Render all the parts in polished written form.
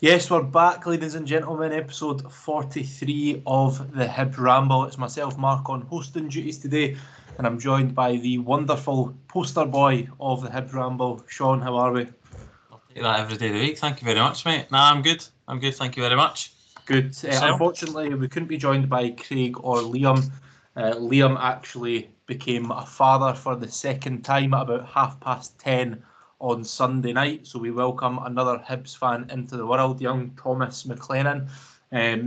Yes, we're back, ladies and gentlemen, episode 43 of the Hibs Ramble. It's myself, Marc, on hosting duties today, and I'm joined by the wonderful poster boy of the Hibs Ramble, Shaun. How are we? I'll take that every day of the week. Thank you very much, mate. Nah, I'm good. Thank you very much. Good. Unfortunately, we couldn't be joined by Craig or Liam. Liam actually became a father for the second time at about 10:30 on Sunday night. So we welcome another Hibs fan into the world, young Thomas McLennan.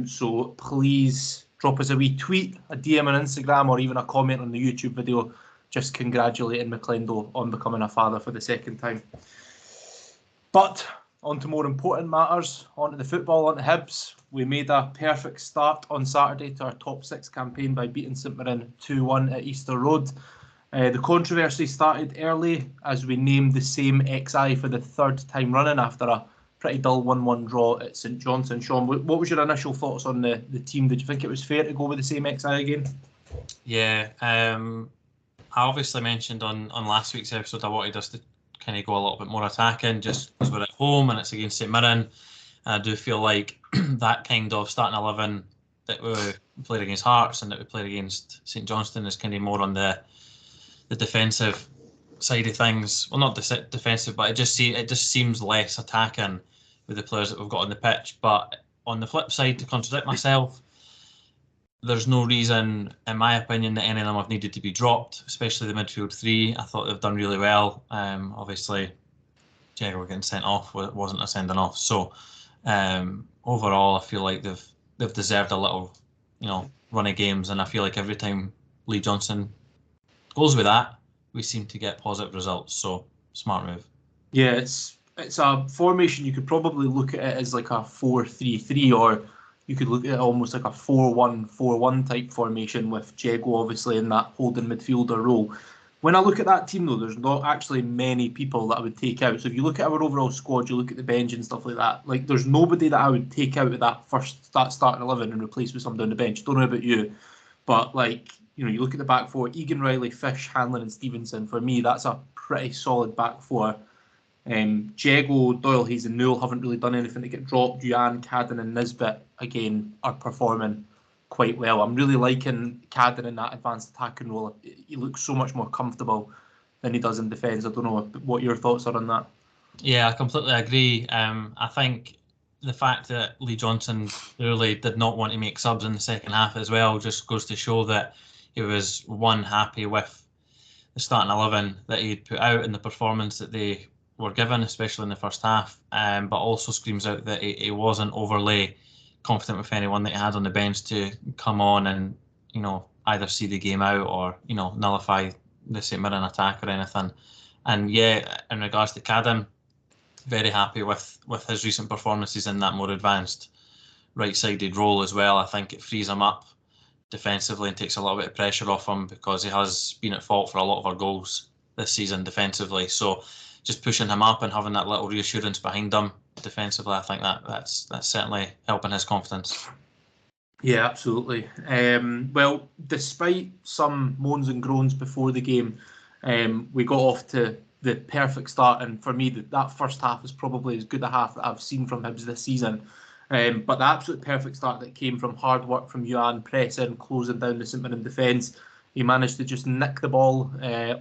So please drop us a wee tweet, a DM on Instagram, or even a comment on the YouTube video just congratulating McLendo on becoming a father for the second time. But on to more important matters, on to the football, on to Hibs. We made a perfect start on Saturday to our top six campaign by beating St Mirren 2-1 at Easter Road. The controversy started early as we named the same XI for the third time running after a pretty dull 1-1 draw at St Johnstone. Shaun, what was your initial thoughts on the team? Did you think it was fair to go with the same XI again? Yeah, I obviously mentioned on last week's episode I wanted us to kind of go a little bit more attacking just because we're at home and it's against St Mirren. I do feel like that kind of starting 11 that we played against Hearts and that we played against St Johnstone is kind of more on the defensive side of things. Well, not defensive, but it just seems less attacking with the players that we've got on the pitch. But on the flip side, to contradict myself, there's no reason, in my opinion, that any of them have needed to be dropped, especially the midfield three. I thought they've done really well. Obviously, Diego getting sent off wasn't a sending off. So overall, I feel like they've deserved a little, run of games, and I feel like every time Lee Johnson goes with that, we seem to get positive results. So smart move. Yeah, it's a formation. You could probably look at it as like a 4-3-3, or you could look at it almost like a 4-1-4-1 type formation with Diego obviously in that holding midfielder role. When I look at that team though, there's not actually many people that I would take out. So if you look at our overall squad, you look at the bench and stuff like that, like there's nobody that I would take out of that starting 11 and replace with somebody on the bench. Don't know about you, but you look at the back four, Egan, Riley, Fish, Hanlon and Stevenson. For me, that's a pretty solid back four. Diego, Doyle, Hayes and Newell haven't really done anything to get dropped. Duan, Cadden and Nisbet, again, are performing quite well. I'm really liking Cadden in that advanced attacking role. He looks so much more comfortable than he does in defence. I don't know what your thoughts are on that. Yeah, I completely agree. I think the fact that Lee Johnson really did not want to make subs in the second half as well just goes to show that he was happy with the starting 11 that he'd put out and the performance that they were given, especially in the first half, but also screams out that he wasn't overly confident with anyone that he had on the bench to come on and either see the game out or nullify the St Mirren attack or anything. And yeah, in regards to Cadden, very happy with his recent performances in that more advanced right-sided role as well. I think it frees him up defensively and takes a little bit of pressure off him because he has been at fault for a lot of our goals this season defensively. So just pushing him up and having that little reassurance behind him defensively, I think that's certainly helping his confidence. Yeah, absolutely. Well, despite some moans and groans before the game, we got off to the perfect start, and for me, that first half is probably as good a half that I've seen from Hibs this season. But the absolute perfect start that came from hard work from Yuan, pressing, closing down the St Mirren defence. He managed to just nick the ball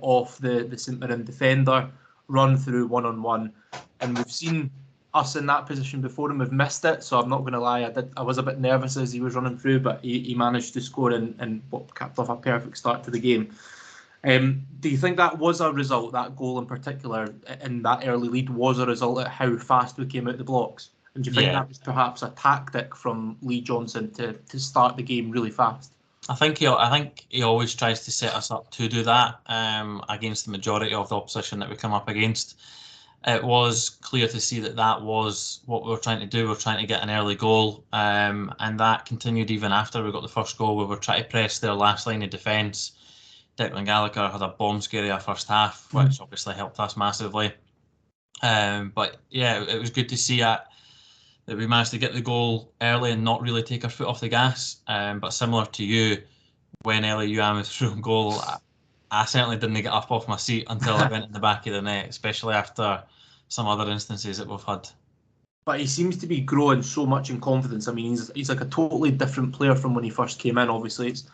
off the St Mirren defender, run through one-on-one, and we've seen us in that position before and we've missed it. So I'm not going to lie, I was a bit nervous as he was running through, but he managed to score and what capped off a perfect start to the game. Do you think that was a result, that goal in particular, in that early lead, was a result of how fast we came out the blocks? And do you think that was perhaps a tactic from Lee Johnson to start the game really fast? I think he always tries to set us up to do that against the majority of the opposition that we come up against. It was clear to see that was what we were trying to do. We were trying to get an early goal, and that continued even after we got the first goal. We were trying to press their last line of defence. Declan Gallagher had a bomb scary first half, which obviously helped us massively. But yeah, it was good to see that we managed to get the goal early and not really take our foot off the gas. But similar to you, when Ellie Yuan was through goal, I certainly didn't get up off my seat until I went in the back of the net, especially after some other instances that we've had. but he seems to be growing so much in confidence. I mean, he's like a totally different player from when he first came in. Obviously, it's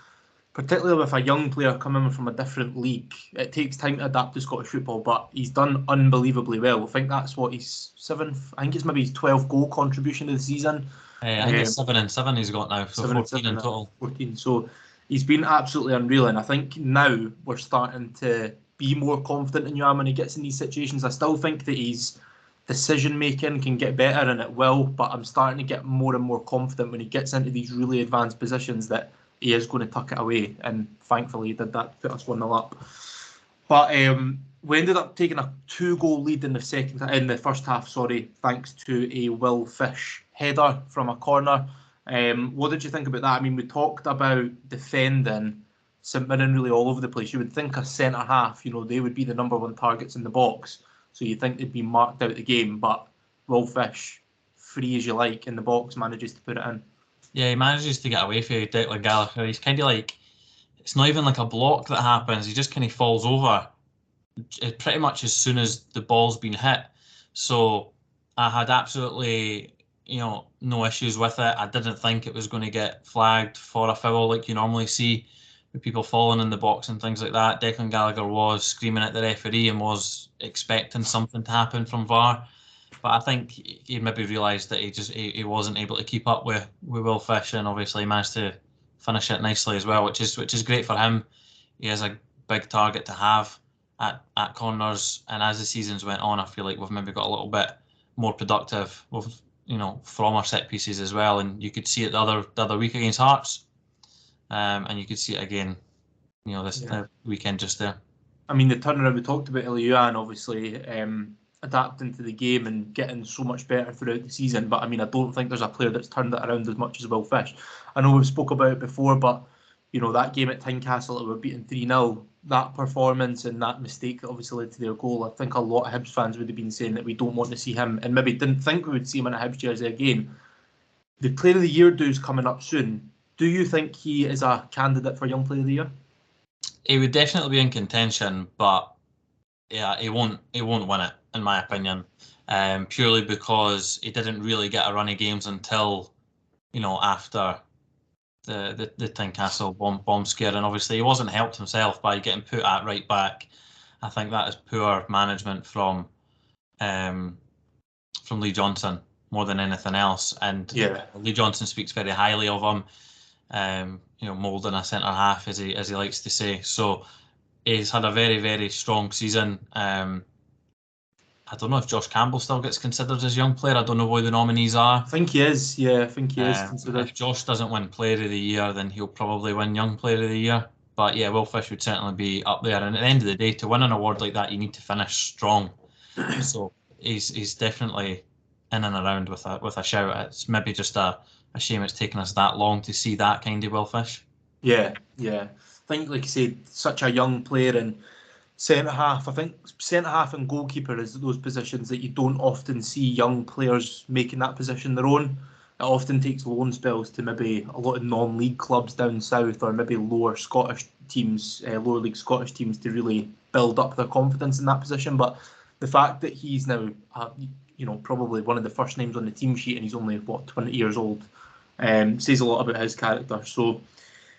particularly with a young player coming from a different league. It takes time to adapt to Scottish football, but he's done unbelievably well. I think that's what his seventh. I think it's maybe his 12 goal contribution of the season. I think it's 7 and 7 he's got now, so 14 in total. 14. So he's been absolutely unreal, and I think now we're starting to be more confident in Yuan when he gets in these situations. I still think that his decision making can get better, and it will, but I'm starting to get more and more confident when he gets into these really advanced positions that he is going to tuck it away, and thankfully he did that to put us 1-0 up. But we ended up taking a 2-goal lead in the first half, thanks to a Will Fish header from a corner. What did you think about that? I mean, we talked about defending St Mirren really all over the place. You would think a centre half, they would be the number one targets in the box, so you think they'd be marked out the game. But Will Fish, free as you like in the box, manages to put it in. Yeah, he manages to get away from Declan Gallagher. He's kind of like, it's not even like a block that happens. He just kind of falls over pretty much as soon as the ball's been hit. So I had absolutely, no issues with it. I didn't think it was going to get flagged for a foul like you normally see with people falling in the box and things like that. Declan Gallagher was screaming at the referee and was expecting something to happen from VAR. But I think he maybe realised that he wasn't able to keep up with Will Fish, and obviously he managed to finish it nicely as well, which is great for him. He has a big target to have at corners, and as the seasons went on, I feel like we've maybe got a little bit more productive with from our set pieces as well. And you could see it the other week against Hearts, and you could see it again, this weekend just there. I mean, the turnaround, we talked about Eliuan, obviously. Adapting to the game and getting so much better throughout the season, but I mean, I don't think there's a player that's turned it around as much as Will Fish. I know we've spoke about it before, but that game at Tynecastle that we were beaten 3-0, that performance and that mistake that obviously led to their goal, I think a lot of Hibs fans would have been saying that we don't want to see him, and maybe didn't think we would see him in a Hibs jersey again. The Player of the Year due's coming up soon. Do you think he is a candidate for Young Player of the Year? He would definitely be in contention, but yeah, he won't win it, in my opinion, purely because he didn't really get a run of games until, after the Tynecastle bomb scare, and obviously he wasn't helped himself by getting put at right back. I think that is poor management from Lee Johnson more than anything else, and Lee Johnson speaks very highly of him, moulding a centre half as he likes to say. So he's had a very, very strong season. I don't know if Josh Campbell still gets considered as young player. I don't know who the nominees are. I think he is. Yeah, I think he is considered. If Josh doesn't win Player of the Year, then he'll probably win Young Player of the Year. But yeah, Will Fish would certainly be up there. And at the end of the day, to win an award like that, you need to finish strong. So he's definitely in and around with a shout. It's maybe just a shame it's taken us that long to see that kind of Will Fish. Yeah. I think, like you said, such a young player, and centre half. I think centre half and goalkeeper is those positions that you don't often see young players making that position their own. It often takes loan spells to maybe a lot of non-league clubs down south, or maybe lower Scottish teams, lower league Scottish teams, to really build up their confidence in that position. But the fact that he's now, probably one of the first names on the team sheet, and he's only 20 years old, says a lot about his character. So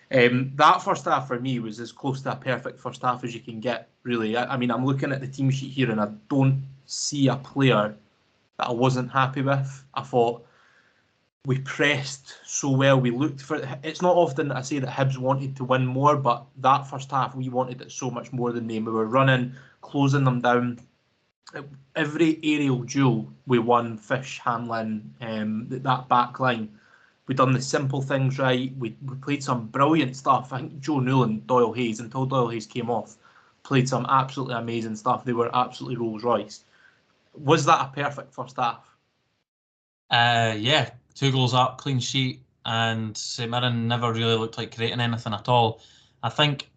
that first half for me was as close to a perfect first half as you can get, really. I mean, I'm looking at the team sheet here and I don't see a player that I wasn't happy with. I thought we pressed so well. We looked for it. It's not often that I say that Hibs wanted to win more, but that first half we wanted it so much more than them. We were running, closing them down. Every aerial duel we won. Fish, Hanlon, that back line. We done the simple things right. We played some brilliant stuff. I think Joe Newland, Doyle Hayes, until Doyle Hayes came off, played some absolutely amazing stuff. They were absolutely Rolls Royce. Was that a perfect first half? Yeah, 2 goals up, clean sheet, and St Mirren never really looked like creating anything at all. I think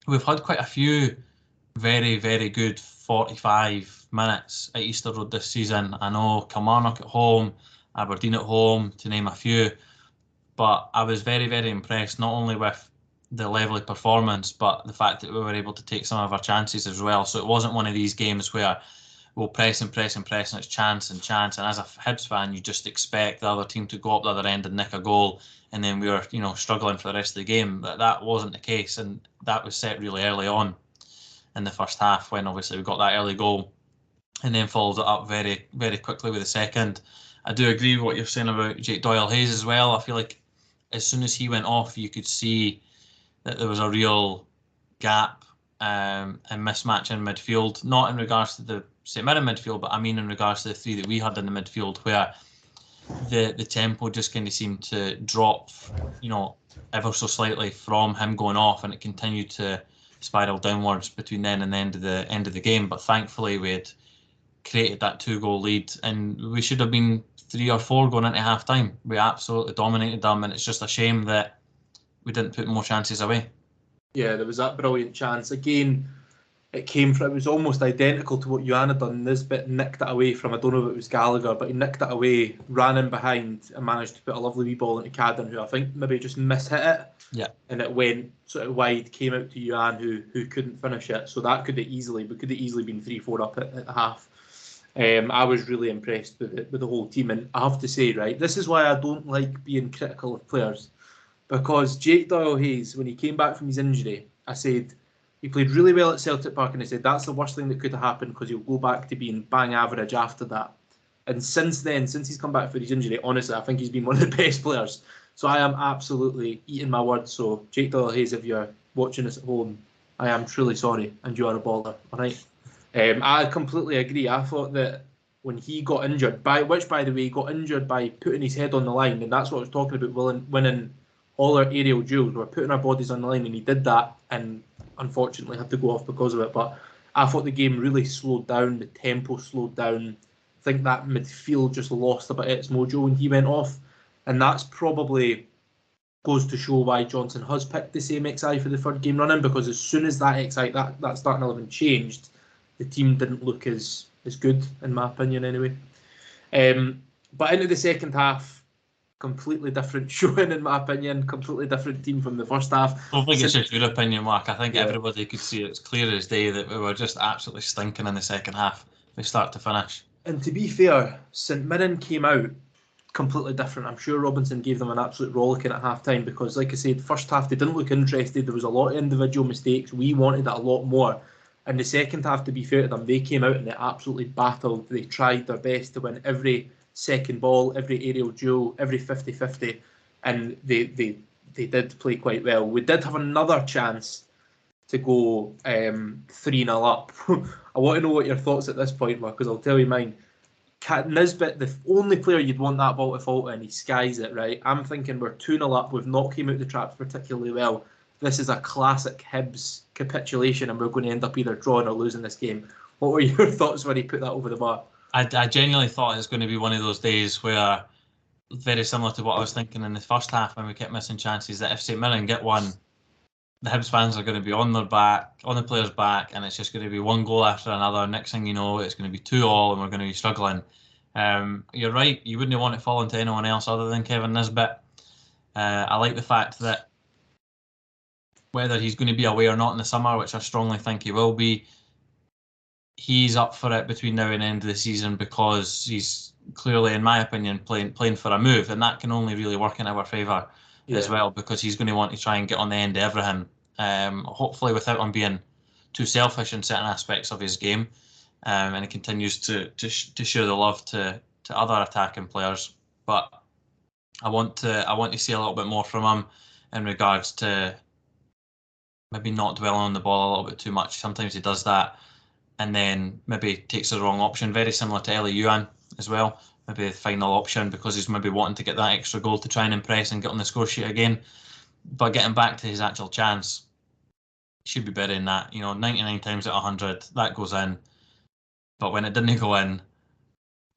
we've had quite a few very, very good 45 minutes at Easter Road this season. I know Kilmarnock at home, Aberdeen at home, to name a few, but I was very, very impressed not only with the level of performance, but the fact that we were able to take some of our chances as well. So it wasn't one of these games where we'll press and press and press, and it's chance and chance. And as a Hibs fan, you just expect the other team to go up the other end and nick a goal, and then we were, struggling for the rest of the game. But that wasn't the case, and that was set really early on in the first half when obviously we got that early goal, and then followed it up very, very quickly with the second. I do agree with what you're saying about Jake Doyle-Hayes as well. I feel like as soon as he went off, you could see that there was a real gap and mismatch in midfield, not in regards to the St Mirren midfield, but I mean in regards to the three that we had in the midfield, where the tempo just kind of seemed to drop, ever so slightly from him going off, and it continued to spiral downwards between then and the end of the game. But thankfully we had created that 2-goal lead, and we should have been 3 or 4 going into half time. We absolutely dominated them, and it's just a shame that we didn't put more chances away. Yeah, there was that brilliant chance. Again, it was almost identical to what Yuan had done. Nisbet nicked it away from, I don't know if it was Gallagher, but he nicked it away, ran in behind, and managed to put a lovely wee ball into Cadden, who I think maybe just mishit it. Yeah. And it went sort of wide, came out to Yuan, who couldn't finish it. So that could have easily been 3-4 up at the half. I was really impressed with the whole team, and I have to say, right, this is why I don't like being critical of players, because Jake Doyle-Hayes, when he came back from his injury, I said he played really well at Celtic Park, and I said that's the worst thing that could have happened because he'll go back to being bang average after that. And since then, since he's come back for his injury, honestly, I think he's been one of the best players. So I am absolutely eating my words. So Jake Doyle-Hayes, if you're watching this at home, I am truly sorry, and you are a baller. All right. I completely agree. I thought that when he got injured, by the way, he got injured by putting his head on the line, and that's what I was talking about, winning all our aerial duels. We're putting our bodies on the line, and he did that, and unfortunately had to go off because of it. But I thought the game really slowed down, the tempo slowed down. I think that midfield just lost a bit of its mojo when he went off, and that's probably goes to show why Johnson has picked the same XI for the third game running, because as soon as that XI, that starting 11 changed, the team didn't look as good, in my opinion, anyway. But into the second half, completely different showing, in my opinion. Completely different team from the first half. I don't think it's just your opinion, Mark. I think everybody could see it's clear as day that we were just absolutely stinking in the second half, from start to finish. And to be fair, St Mirren came out completely different. I'm sure Robinson gave them an absolute rollicking at half time, because, like I said, first half they didn't look interested. There was a lot of individual mistakes. We wanted it a lot more. In the second half, to be fair to them, they came out and they absolutely battled. They tried their best to win every second ball, every aerial duel, every 50-50, and they did play quite well. We did have another chance to go 3-0 up. I want to know what your thoughts at this point were, because I'll tell you mine. Nisbet, the only player you'd want that ball to fall to, and he skies it, right? I'm thinking we're 2-0 up. We've not came out the traps particularly well. This is a classic Hibs capitulation, and we're going to end up either drawing or losing this game. What were your thoughts when he put that over the bar? I genuinely thought it was going to be one of those days where, very similar to what I was thinking in the first half when we kept missing chances, that if St Mirren get one, the Hibs fans are going to be on the players' back, and it's just going to be one goal after another. Next thing you know, it's going to be 2-2, and we're going to be struggling. You're right, you wouldn't want it falling to anyone else other than Kevin Nisbet. I like the fact that whether he's going to be away or not in the summer, which I strongly think he will be, he's up for it between now and the end of the season, because he's clearly, in my opinion, playing for a move, and that can only really work in our favour as well, because he's going to want to try and get on the end of everything, hopefully without him being too selfish in certain aspects of his game, and he continues to show the love to other attacking players. But I want to see a little bit more from him in regards to maybe not dwelling on the ball a little bit too much. Sometimes he does that and then maybe takes the wrong option, very similar to Ellie Yuan as well. Maybe the final option because he's maybe wanting to get that extra goal to try and impress and get on the score sheet again. But getting back to his actual chance, he should be burying that. 99 times out of 100, that goes in. But when it didn't go in,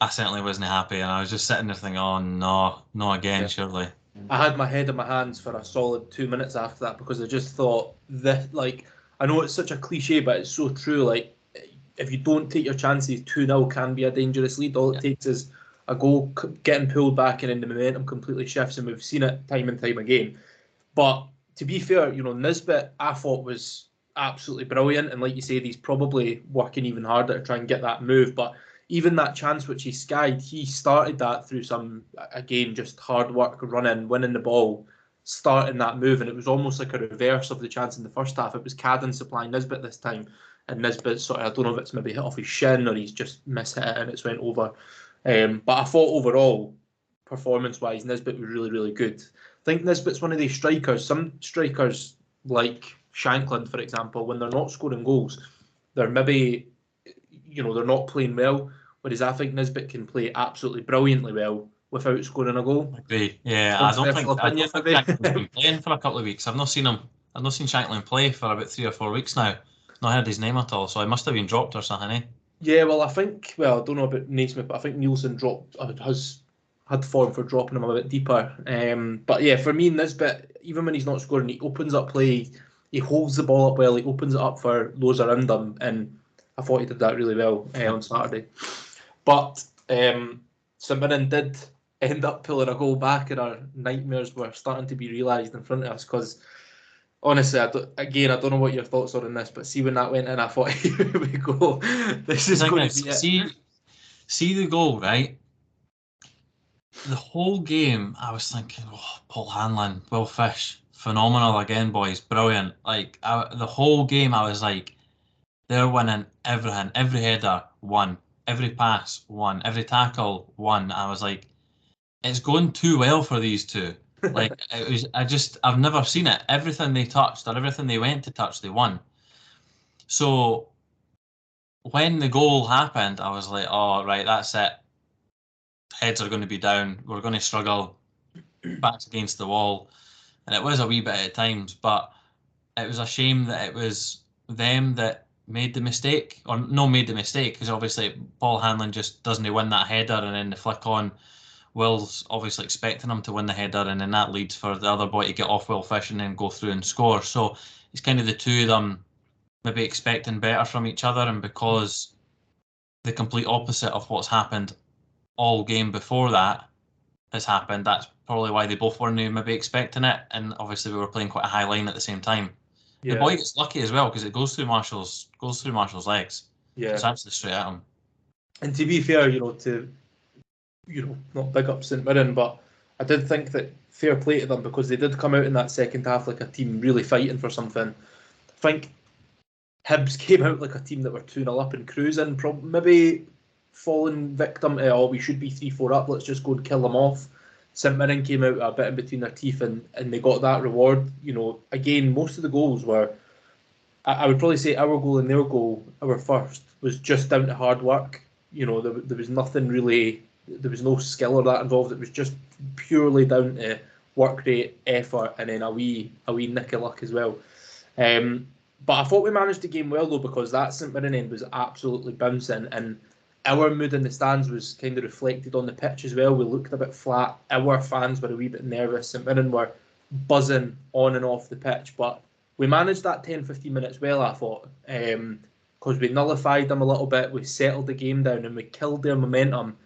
I certainly wasn't happy, and I was just sitting there thinking, oh no again, surely. I had my head in my hands for a solid 2 minutes after that, because I just thought that, I know it's such a cliche, but it's so true. If you don't take your chances, 2-0 can be a dangerous lead. All it takes is a goal getting pulled back, and then the momentum completely shifts, and we've seen it time and time again. But to be fair, Nisbet, I thought was absolutely brilliant. And like you said, he's probably working even harder to try and get that move. But even that chance which he skied, he started that through some, again, just hard work, running, winning the ball, starting that move. And it was almost like a reverse of the chance in the first half. It was Cadden supplying Nisbet this time. And Nisbet sort of, I don't know if it's maybe hit off his shin or he's just mishit it and it's went over. But I thought overall, performance-wise, Nisbet was really, really good. I think Nisbet's one of these strikers. Some strikers, like Shankland, for example, when they're not scoring goals, they're maybe, they're not playing well. Whereas I think Nisbet can play absolutely brilliantly well without scoring a goal. Agree. Yeah, I don't think opinion, Shankland's been playing for a couple of weeks. I've not seen Shankland play for about 3 or 4 weeks now. Not heard his name at all, so he must have been dropped or something, eh? Yeah, well, I don't know about Naismith, but I think Nielsen has had form for dropping him a bit deeper. But yeah, for me, Nisbet, even when he's not scoring, he opens up play, he holds the ball up well, he opens it up for those around him, and I thought he did that really well on Saturday. But St Mirren did end up pulling a goal back, and our nightmares were starting to be realised in front of us, because honestly, I don't know what your thoughts are on this, but see when that went in, I thought, here we go. This is going to be it. See the goal, right? The whole game, I was thinking, Paul Hanlon, Will Fish, phenomenal again, boys, brilliant. Like, the whole game, I was like, they're winning everything. Every header, won. Every pass, won. Every tackle, won. I was like, it's going too well for these two. Like, I've never seen it. Everything they touched or everything they went to touch, they won. So when the goal happened, I was like, oh, right, that's it. Heads are going to be down. We're going to struggle. Backs against the wall. And it was a wee bit at times, but it was a shame that it was them that made the mistake, or no, made the mistake, because obviously Paul Hanlon just doesn't win that header, and then the flick on, Will's obviously expecting him to win the header, and then that leads for the other boy to get off Will Fish and then go through and score. So it's kind of the two of them maybe expecting better from each other, and because the complete opposite of what's happened all game before that has happened, that's probably why they both weren't maybe expecting it, and obviously we were playing quite a high line at the same time. Yeah. The boy gets lucky as well because it goes through Marshall's legs. Yeah, it's actually straight at him. And to be fair, not big up St Mirren, but I did think that fair play to them, because they did come out in that second half like a team really fighting for something. I think Hibs came out like a team that were 2-0 up and cruising, maybe falling victim to, we should be 3-4 up, let's just go and kill them off. St Mirren came out a bit in between their teeth, and they got that reward. Again, most of the goals were, I would probably say our goal and their goal, our first, was just down to hard work. There was nothing really, there was no skill or that involved. It was just purely down to work rate, effort, and then a wee nick of luck as well. But I thought we managed the game well, though, because that St Mirren end was absolutely bouncing, and our mood in the stands was kind of reflected on the pitch as well. We looked a bit flat. Our fans were a wee bit nervous. St Mirren were buzzing on and off the pitch, but we managed that 10-15 minutes well, I thought, because we nullified them a little bit. We settled the game down and we killed their momentum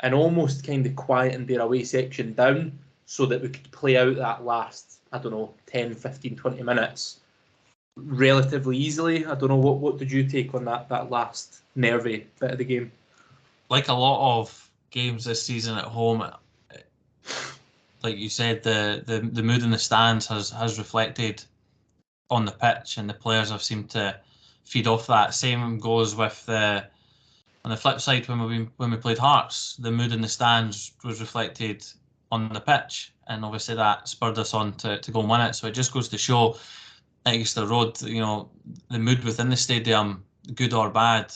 and almost kind of quietened their away section down so that we could play out that last, 10, 15, 20 minutes relatively easily. I don't know, what did you take on that last nervy bit of the game? Like a lot of games this season at home, like you said, the mood in the stands has reflected on the pitch, and the players have seemed to feed off that. Same goes with on the flip side, when we played Hearts, the mood in the stands was reflected on the pitch, and obviously that spurred us on to go and win it. So it just goes to show, at Easter Road, the mood within the stadium, good or bad,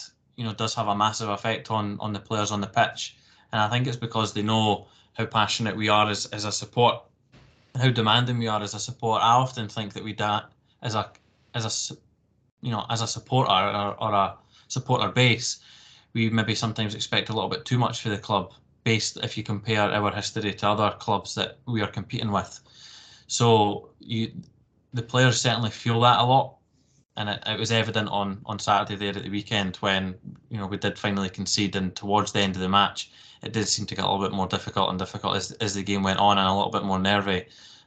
does have a massive effect on the players on the pitch. And I think it's because they know how passionate we are as a support, how demanding we are as a support. I often think that we as a supporter or a supporter base, we maybe sometimes expect a little bit too much for the club, based if you compare our history to other clubs that we are competing with. So the players certainly feel that a lot, and it was evident on Saturday there at the weekend when we did finally concede, and towards the end of the match it did seem to get a little bit more difficult as the game went on, and a little bit more nervy.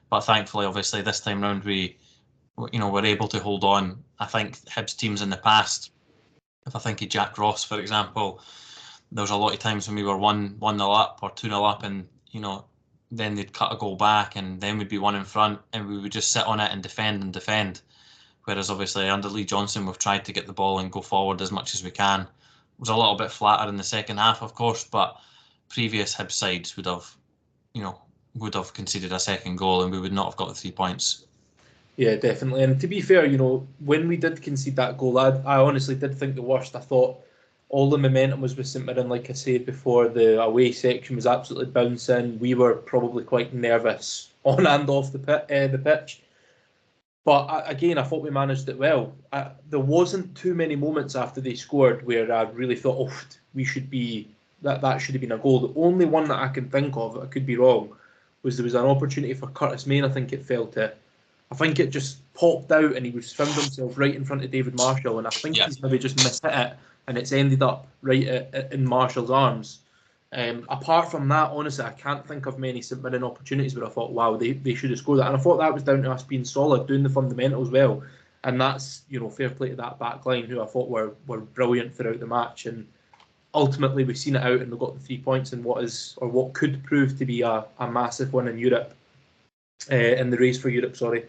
But thankfully, obviously, this time round we we're able to hold on. I think Hibs teams in the past, if I think of Jack Ross, for example, there was a lot of times when we were 1-0 up or 2-0 up, and then they'd cut a goal back, and then we'd be one in front, and we would just sit on it and defend. Whereas obviously under Lee Johnson, we've tried to get the ball and go forward as much as we can. It was a little bit flatter in the second half, of course, but previous Hibs sides would have conceded a second goal, and we would not have got the 3 points. Yeah, definitely. And to be fair, when we did concede that goal, I honestly did think the worst. I thought all the momentum was with St Mirren, like I said before. The away section was absolutely bouncing. We were probably quite nervous on and off the pitch. But again, I thought we managed it well. There wasn't too many moments after they scored where I really thought, we should be that should have been a goal. The only one that I can think of, I could be wrong, was there was an opportunity for Curtis Main. I think it fell to. I think it just popped out and he was found himself right in front of David Marshall, and I think he's maybe just mishit it, and it's ended up right in Marshall's arms. Apart from that, honestly, I can't think of many St Mirren opportunities where I thought, wow, they should have scored that. And I thought that was down to us being solid, doing the fundamentals well. And that's, fair play to that back line, who I thought were brilliant throughout the match. And ultimately, we've seen it out and we got the 3 points in what could prove to be a massive win in Europe, in the race for Europe, sorry.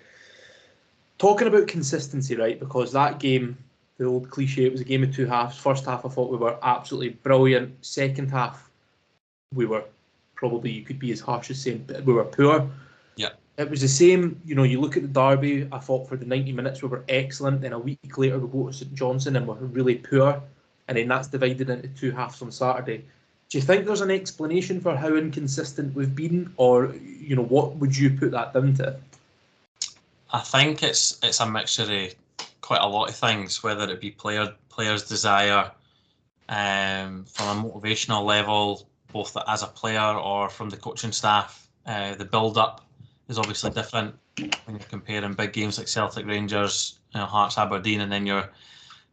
Talking about consistency, right, because that game, the old cliche, it was a game of two halves. First half, I thought we were absolutely brilliant. Second half, we were probably, you could be as harsh as saying, we were poor. Yeah. It was the same, you look at the derby, I thought for the 90 minutes we were excellent. Then a week later, we go to St Johnstone and we're really poor. And then that's divided into two halves on Saturday. Do you think there's an explanation for how inconsistent we've been? Or, what would you put that down to? I think it's a mixture of quite a lot of things, whether it be players' desire, from a motivational level, both as a player or from the coaching staff. The build-up is obviously different when you're comparing big games like Celtic, Rangers, Hearts, Aberdeen, and then you're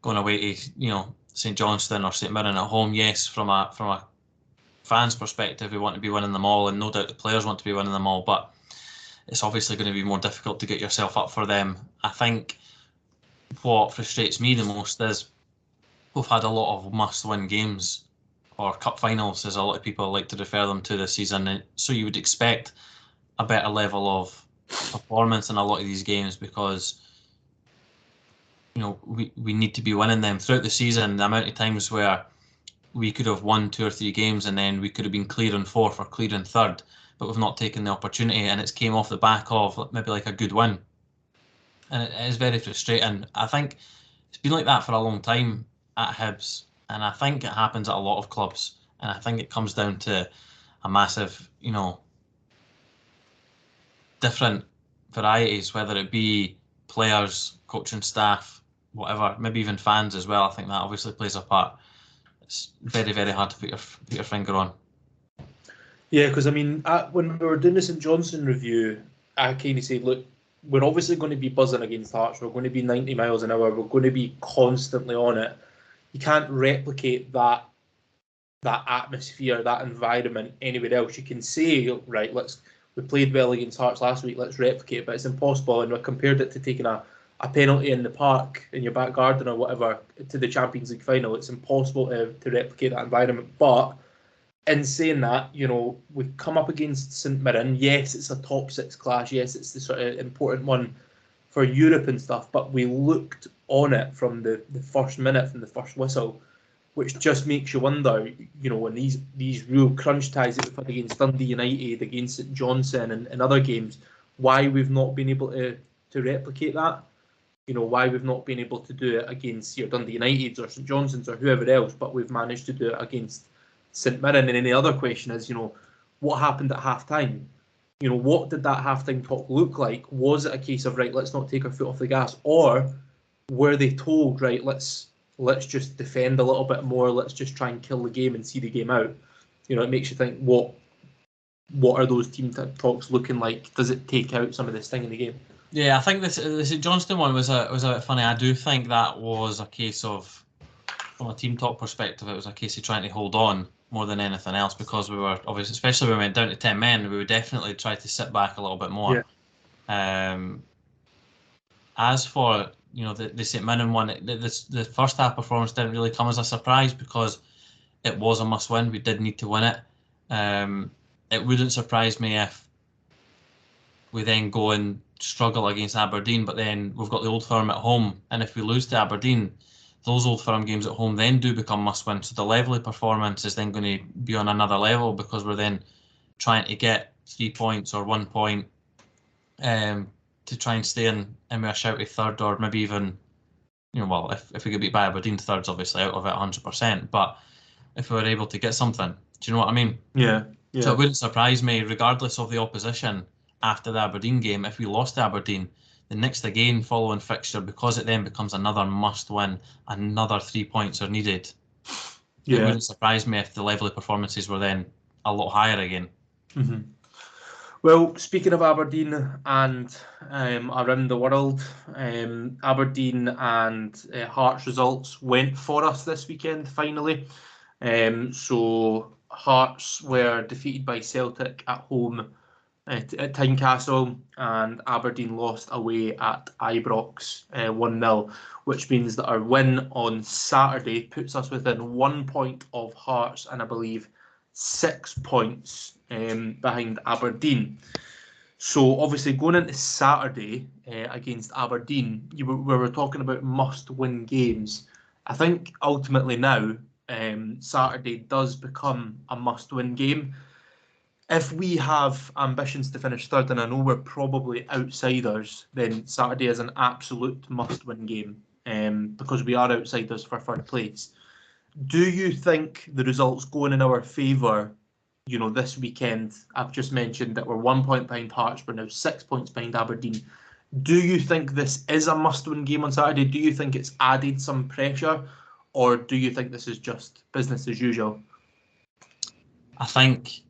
going away to St Johnstone or St Mirren at home. Yes, from a fan's perspective, we want to be winning them all, and no doubt the players want to be winning them all, but it's obviously going to be more difficult to get yourself up for them. I think what frustrates me the most is we've had a lot of must-win games, or cup finals, as a lot of people like to refer them to this season. And so you would expect a better level of performance in a lot of these games, because we need to be winning them throughout the season. The amount of times where we could have won 2 or 3 games and then we could have been clear in fourth or clear in third, but we've not taken the opportunity, and it's came off the back of maybe like a good win. And it is very frustrating. I think it's been like that for a long time at Hibs, and I think it happens at a lot of clubs, and I think it comes down to a massive, different varieties, whether it be players, coaching staff, whatever, maybe even fans as well. I think that obviously plays a part. It's very, very hard to put your finger on. Yeah, because when we were doing the St Johnstone review, I kind of said, look, we're obviously going to be buzzing against Hearts. We're going to be 90 miles an hour. We're going to be constantly on it. You can't replicate that atmosphere, that environment anywhere else. You can say, right, we played well against Hearts last week, let's replicate it, but it's impossible. And we compared it to taking a penalty in the park, in your back garden or whatever, to the Champions League final. It's impossible to replicate that environment. But in saying that, we've come up against St Mirren. Yes, it's a top 6 clash. Yes, it's the sort of important one for Europe and stuff. But we looked on it from the first minute, from the first whistle, which just makes you wonder, when these real crunch ties that we've had against Dundee United, against St Johnstone and other games, why we've not been able to replicate that. Why we've not been able to do it against your Dundee Uniteds or St Johnstone's or whoever else, but we've managed to do it against St Mirren. And then the other question is, what happened at half-time? What did that half-time talk look like? Was it a case of, right, let's not take our foot off the gas? Or were they told, right, let's just defend a little bit more, let's just try and kill the game and see the game out? It makes you think, what are those team talks looking like? Does it take out some of this thing in the game? Yeah, I think the St Johnstone one was a bit funny. I do think that was a case of, from a team talk perspective, it was a case of trying to hold on more than anything else, because we were obviously, especially when we went down to 10 men, we would definitely try to sit back a little bit more. Yeah. As for the St Mirren one, the first half performance didn't really come as a surprise because it was a must win. We did need to win it. It wouldn't surprise me if we then go and struggle against Aberdeen, but then we've got the Old Firm at home, and if we lose to Aberdeen, those Old Firm games at home then do become must win. So the level of performance is then going to be on another level because we're then trying to get 3 points or 1 point to try and stay in with a shouty third, or maybe even, well, if we get beat by Aberdeen, third's obviously out of it 100%, but if we were able to get something, do you know what I mean? Yeah. So it wouldn't surprise me, regardless of the opposition, after the Aberdeen game, if we lost to Aberdeen, the next again following fixture, because it then becomes another must win, another 3 points are needed. It wouldn't surprise me if the level of performances were then a lot higher again. Mm-hmm. Well, speaking of Aberdeen and around the world, Aberdeen and Hearts results went for us this weekend, finally. So Hearts were defeated by Celtic at home at Tynecastle, and Aberdeen lost away at Ibrox 1-0, which means that our win on Saturday puts us within 1 point of Hearts and I believe 6 points behind Aberdeen. So obviously going into Saturday against Aberdeen, we were talking about must-win games. I think ultimately now Saturday does become a must-win game. If we have ambitions to finish third, and I know we're probably outsiders, then Saturday is an absolute must-win game because we are outsiders for third place. Do you think the results going in our favour, this weekend? I've just mentioned that we're 1 point behind Hearts, we're now 6 points behind Aberdeen. Do you think this is a must-win game on Saturday? Do you think it's added some pressure, or do you think this is just business as usual? I think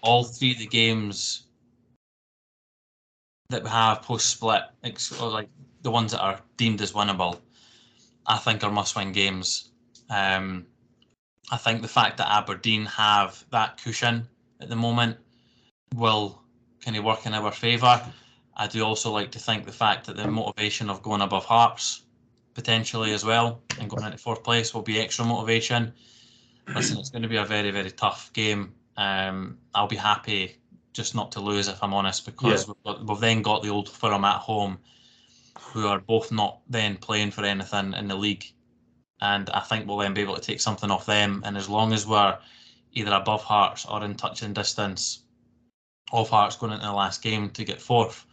all three of the games that we have post-split, or like the ones that are deemed as winnable, I think are must-win games. I think the fact that Aberdeen have that cushion at the moment will kind of work in our favour. I do also like to think the fact that the motivation of going above Hearts potentially as well and going into fourth place will be extra motivation. Listen, it's going to be a very, very tough game. I'll be happy just not to lose, if I'm honest, because we've then got the Old Firm at home, who are both not then playing for anything in the league. And I think we'll then be able to take something off them. And as long as we're either above Hearts or in touching distance of Hearts going into the last game to get fourth,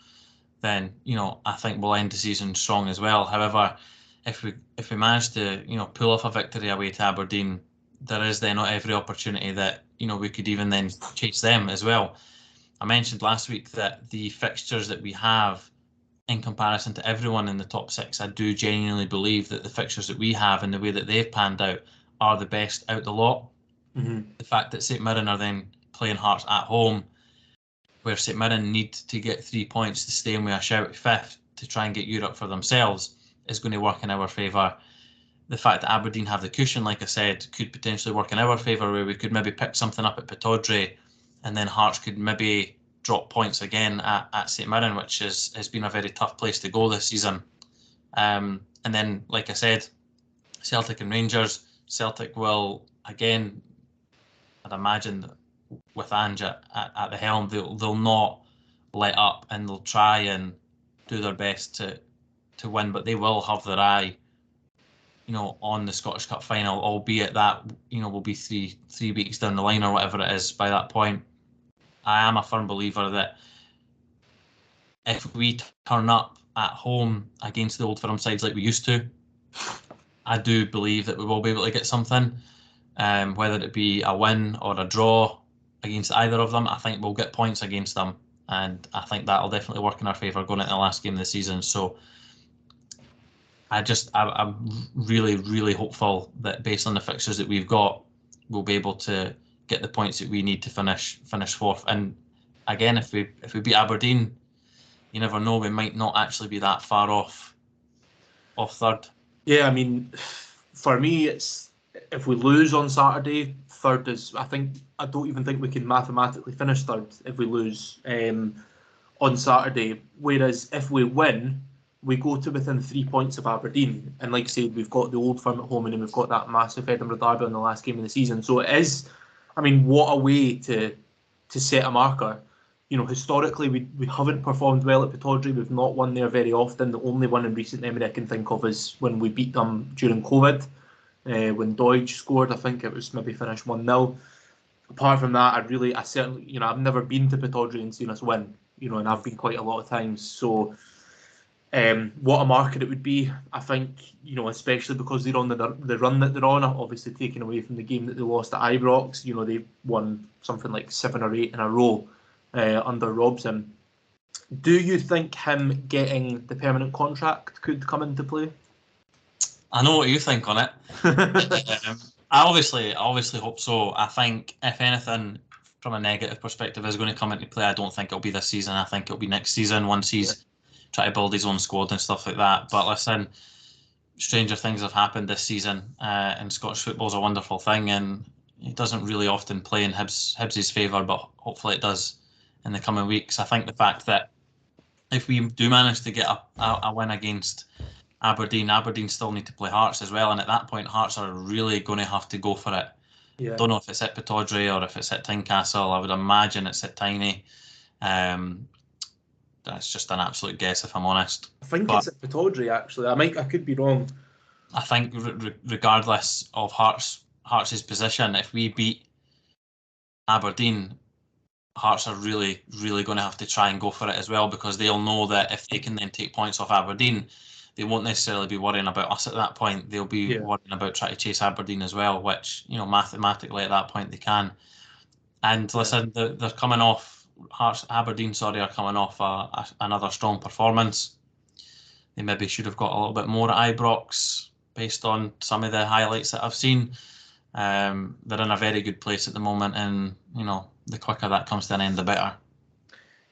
then I think we'll end the season strong as well. However, if we manage to pull off a victory away to Aberdeen, there is then not every opportunity that we could even then chase them as well. I mentioned last week that the fixtures that we have in comparison to everyone in the top six, I do genuinely believe that the fixtures that we have and the way that they've panned out are the best out the lot. Mm-hmm. The fact that St Mirren are then playing Hearts at home, where St Mirren need to get 3 points to stay in with a shout fifth to try and get Europe for themselves, is going to work in our favour. The fact that Aberdeen have the cushion, like I said, could potentially work in our favour, where we could maybe pick something up at Pittodrie, and then Hearts could maybe drop points again at St Mirren, which has been a very tough place to go this season. And then, like I said, Celtic and Rangers. Celtic will, again, I'd imagine that with Ange at the helm, they'll not let up and they'll try and do their best to win, but they will have their eye on the Scottish Cup final, albeit that will be three weeks down the line or whatever it is by that point. I am a firm believer that if we turn up at home against the Old Firm sides like we used to, I do believe that we will be able to get something, whether it be a win or a draw against either of them. I think we'll get points against them, and I think that'll definitely work in our favour going into the last game of the season. So I'm really, really hopeful that based on the fixtures that we've got, we'll be able to get the points that we need to finish fourth. And again, if we beat Aberdeen, you never know, we might not actually be that far off third. Yeah, I mean, for me, it's if we lose on Saturday, third is. I don't even think we can mathematically finish third if we lose on Saturday. Whereas if we win, we go to within 3 points of Aberdeen, and like I said, we've got the Old Firm at home, and then we've got that massive Edinburgh derby in the last game of the season. So it is, I mean, what a way to set a marker. Historically, we haven't performed well at Pittodrie. We've not won there very often. The only one in recent memory I can think of is when we beat them during COVID, when Doidge scored. I think it was maybe finished 1-0. Apart from that, I certainly, I've never been to Pittodrie and seen us win, and I've been quite a lot of times. So, what a market it would be, I think, especially because they're on the run that they're on, obviously taken away from the game that they lost at Ibrox. They've won something like 7 or 8 in a row under Robson. Do you think him getting the permanent contract could come into play? I know what you think on it. I obviously hope so. I think, if anything, from a negative perspective, is going to come into play. I don't think it'll be this season. I think it'll be next season once he's trying to build his own squad and stuff like that. But listen, stranger things have happened this season, and Scottish football's a wonderful thing, and he doesn't really often play in Hibs' favour, but hopefully it does in the coming weeks. I think the fact that if we do manage to get a win against Aberdeen still need to play Hearts as well, and at that point Hearts are really going to have to go for it. Yeah. Don't know if it's at Pittodrie or if it's at Tynecastle. I would imagine it's at Tiny. That's just an absolute guess, if I'm honest. I think it's at Pittodrie, actually. I could be wrong. I think regardless of Hearts' position, if we beat Aberdeen, Hearts are really, really going to have to try and go for it as well, because they'll know that if they can then take points off Aberdeen, they won't necessarily be worrying about us at that point. They'll be worrying about trying to chase Aberdeen as well, which, mathematically at that point they can. And listen, they're coming off, Aberdeen are coming off another strong performance. They maybe should have got a little bit more at Ibrox based on some of the highlights that I've seen. They're in a very good place at the moment, and the quicker that comes to an end, the better.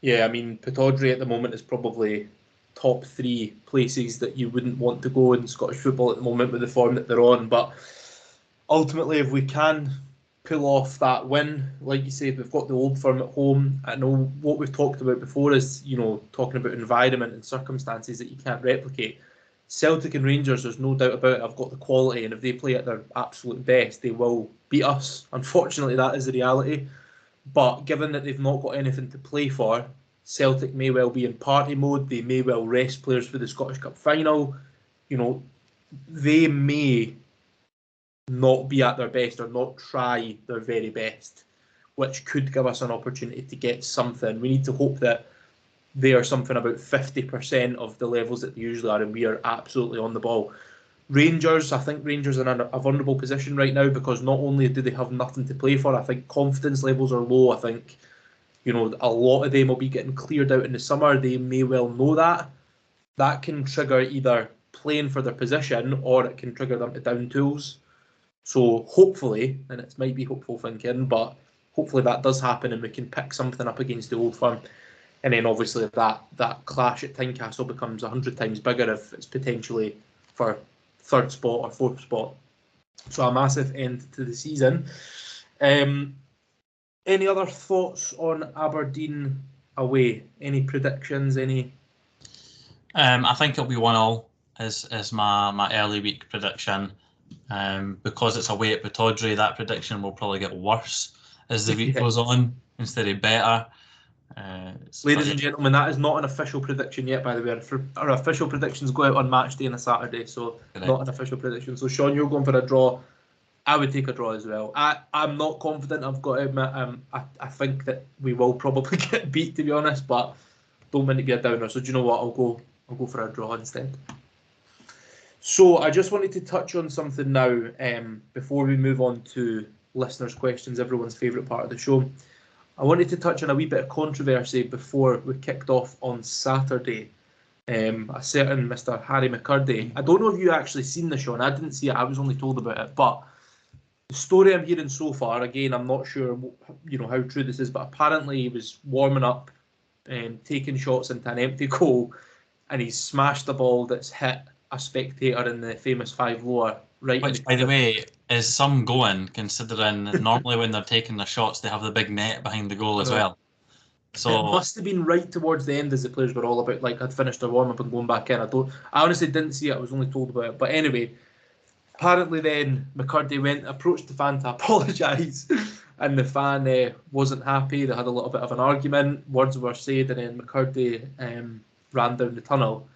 Yeah, I mean, Pittodrie at the moment is probably top 3 places that you wouldn't want to go in Scottish football at the moment with the form that they're on. But ultimately, if we can pull off that win, like you said, we've got the Old Firm at home. I know what we've talked about before is, talking about environment and circumstances that you can't replicate. Celtic and Rangers, there's no doubt about it, have got the quality, and if they play at their absolute best, they will beat us. Unfortunately, that is the reality. But given that they've not got anything to play for, Celtic may well be in party mode. They may well rest players for the Scottish Cup final. They may not be at their best or not try their very best, which could give us an opportunity to get something. We need to hope that they are something about 50% of the levels that they usually are, and we are absolutely on the ball. Rangers, I think Rangers are in a vulnerable position right now, because not only do they have nothing to play for, I think confidence levels are low. I think, a lot of them will be getting cleared out in the summer. They may well know that. That can trigger either playing for their position, or it can trigger them to down tools. So hopefully, and it might be hopeful thinking, but hopefully that does happen and we can pick something up against the Old Firm. And then obviously that clash at Tynecastle becomes 100 times bigger if it's potentially for 3rd spot or 4th spot. So a massive end to the season. Any other thoughts on Aberdeen away? Any predictions? I think it'll be 1-1 is my early week prediction. Because it's away at Pittodrie, that prediction will probably get worse as the week goes on instead of better. Ladies and gentlemen, that is not an official prediction yet, by the way. Our official predictions go out on match day on a Saturday, so correct. Not an official prediction. So Shaun, you're going for a draw. I would take a draw as well. I'm not confident, I've got to admit. I think that we will probably get beat, to be honest, but don't mean to be a downer. So do you know what? I'll go for a draw instead. So I just wanted to touch on something now before we move on to listeners' questions, everyone's favourite part of the show. I wanted to touch on a wee bit of controversy before we kicked off on Saturday. A certain Mr. Harry McCurdy. I don't know if you actually seen the show, and I didn't see it. I was only told about it. But the story I'm hearing so far, again, I'm not sure how true this is, but apparently he was warming up, taking shots into an empty goal, and he smashed the ball that's hit a spectator in the famous 5 lower. Right. Which, by the way, is some going, considering normally when they're taking their shots, they have the big net behind the goal as well. So it must have been right towards the end as the players were all about, like, had finished their warm up and going back in. I honestly didn't see it. I was only told about it. But anyway, apparently then McCurdy approached the fan to apologise, and the fan wasn't happy. They had a little bit of an argument. Words were said, and then McCurdy ran down the tunnel.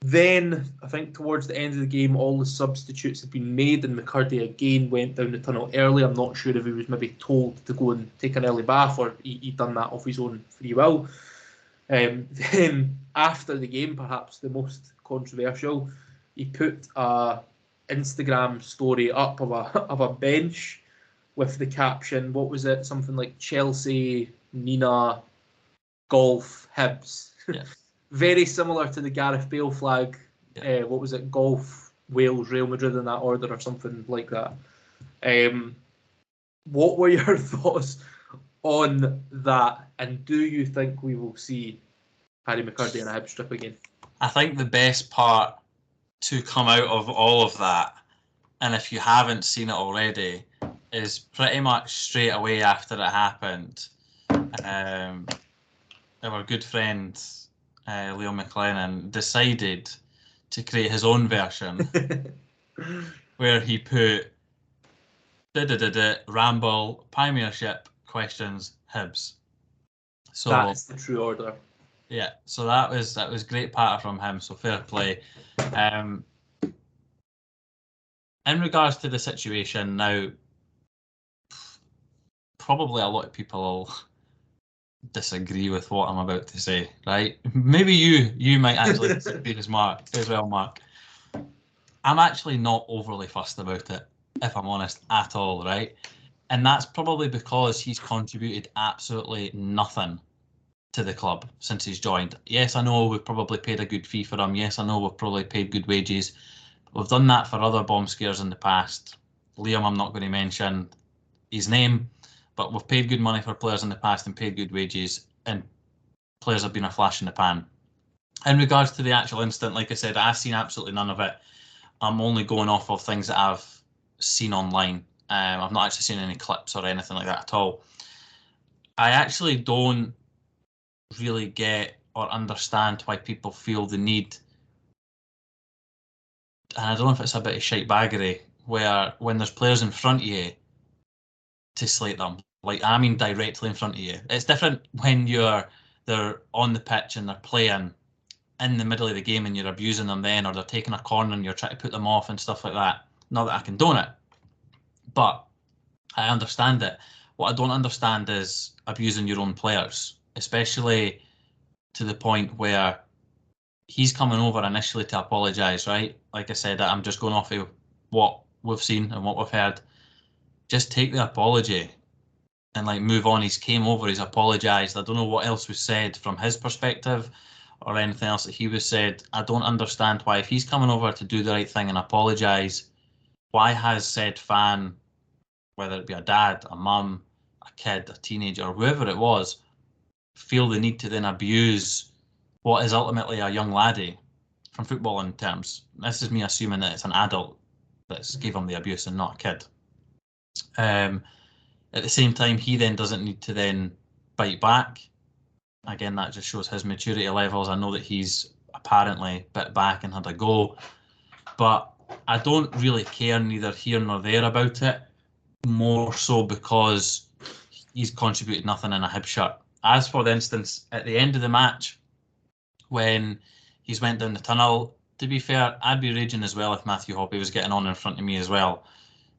Then, I think towards the end of the game, all the substitutes had been made, and McCurdy again went down the tunnel early. I'm not sure if he was maybe told to go and take an early bath, or he'd done that off his own free will. Then, after the game, perhaps the most controversial, he put a Instagram story up of a bench with the caption, what was it? Something like Chelsea, Nina, Golf, Hibs. Yeah. Very similar to the Gareth Bale flag. Yeah. What was it? Golf, Wales, Real Madrid in that order, or something like that. What were your thoughts on that? And do you think we will see Harry McCurdy in a Hibs strip again? I think the best part to come out of all of that, and if you haven't seen it already, is pretty much straight away after it happened, our good friend Leo McLennan decided to create his own version where he put Ramble, Premiership, questions, Hibs. So that's the true order. Yeah, so that was great patter from him, so fair play. In regards to the situation now, probably a lot of people disagree with what I'm about to say, right? Maybe you might actually disagree as well, Mark. I'm actually not overly fussed about it, if I'm honest, at all, right? And that's probably because he's contributed absolutely nothing to the club since he's joined. Yes, I know we've probably paid a good fee for him. Yes, I know we've probably paid good wages. We've done that for other bomb scares in the past. Liam, I'm not going to mention his name, but we've paid good money for players in the past and paid good wages, and players have been a flash in the pan. In regards to the actual incident, like I said, I've seen absolutely none of it. I'm only going off of things that I've seen online. I've not actually seen any clips or anything like that at all. I actually don't really get or understand why people feel the need, and I don't know if it's a bit of shitebaggery, where when there's players in front of you to slate them. Like, I mean directly in front of you. It's different when they're on the pitch and they're playing in the middle of the game and you're abusing them then, or they're taking a corner and you're trying to put them off and stuff like that. Not that I condone it, but I understand it. What I don't understand is abusing your own players, especially to the point where he's coming over initially to apologise, right? Like I said, I'm just going off of what we've seen and what we've heard. Just take the apology and like move on. He's came over, he's apologised. I don't know what else was said from his perspective or anything else that he was said. I don't understand why, if he's coming over to do the right thing and apologise, why has said fan, whether it be a dad, a mum, a kid, a teenager, or whoever it was, feel the need to then abuse what is ultimately a young laddie from footballing terms. This is me assuming that it's an adult that's gave him the abuse and not a kid. At the same time, he then doesn't need to then bite back. Again, that just shows his maturity levels. I know that he's apparently bit back and had a go, but I don't really care neither here nor there about it, more so because he's contributed nothing in a Hibs shirt. As for the instance, at the end of the match, when he's went down the tunnel, to be fair, I'd be raging as well if Matthew Hoppe was getting on in front of me as well.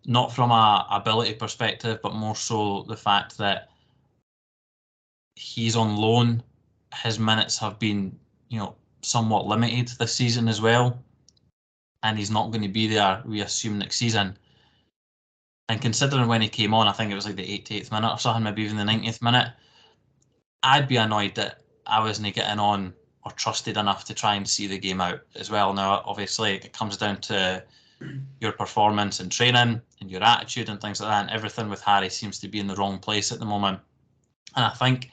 Not from a ability perspective, but more so the fact that he's on loan. His minutes have been, somewhat limited this season as well, and he's not going to be there, we assume, next season. And considering when he came on, I think it was like the 88th minute or something, maybe even the 90th minute, I'd be annoyed that I wasn't getting on or trusted enough to try and see the game out as well. Now, obviously, it comes down to your performance and training and your attitude and things like that, and everything with Harry seems to be in the wrong place at the moment. And I think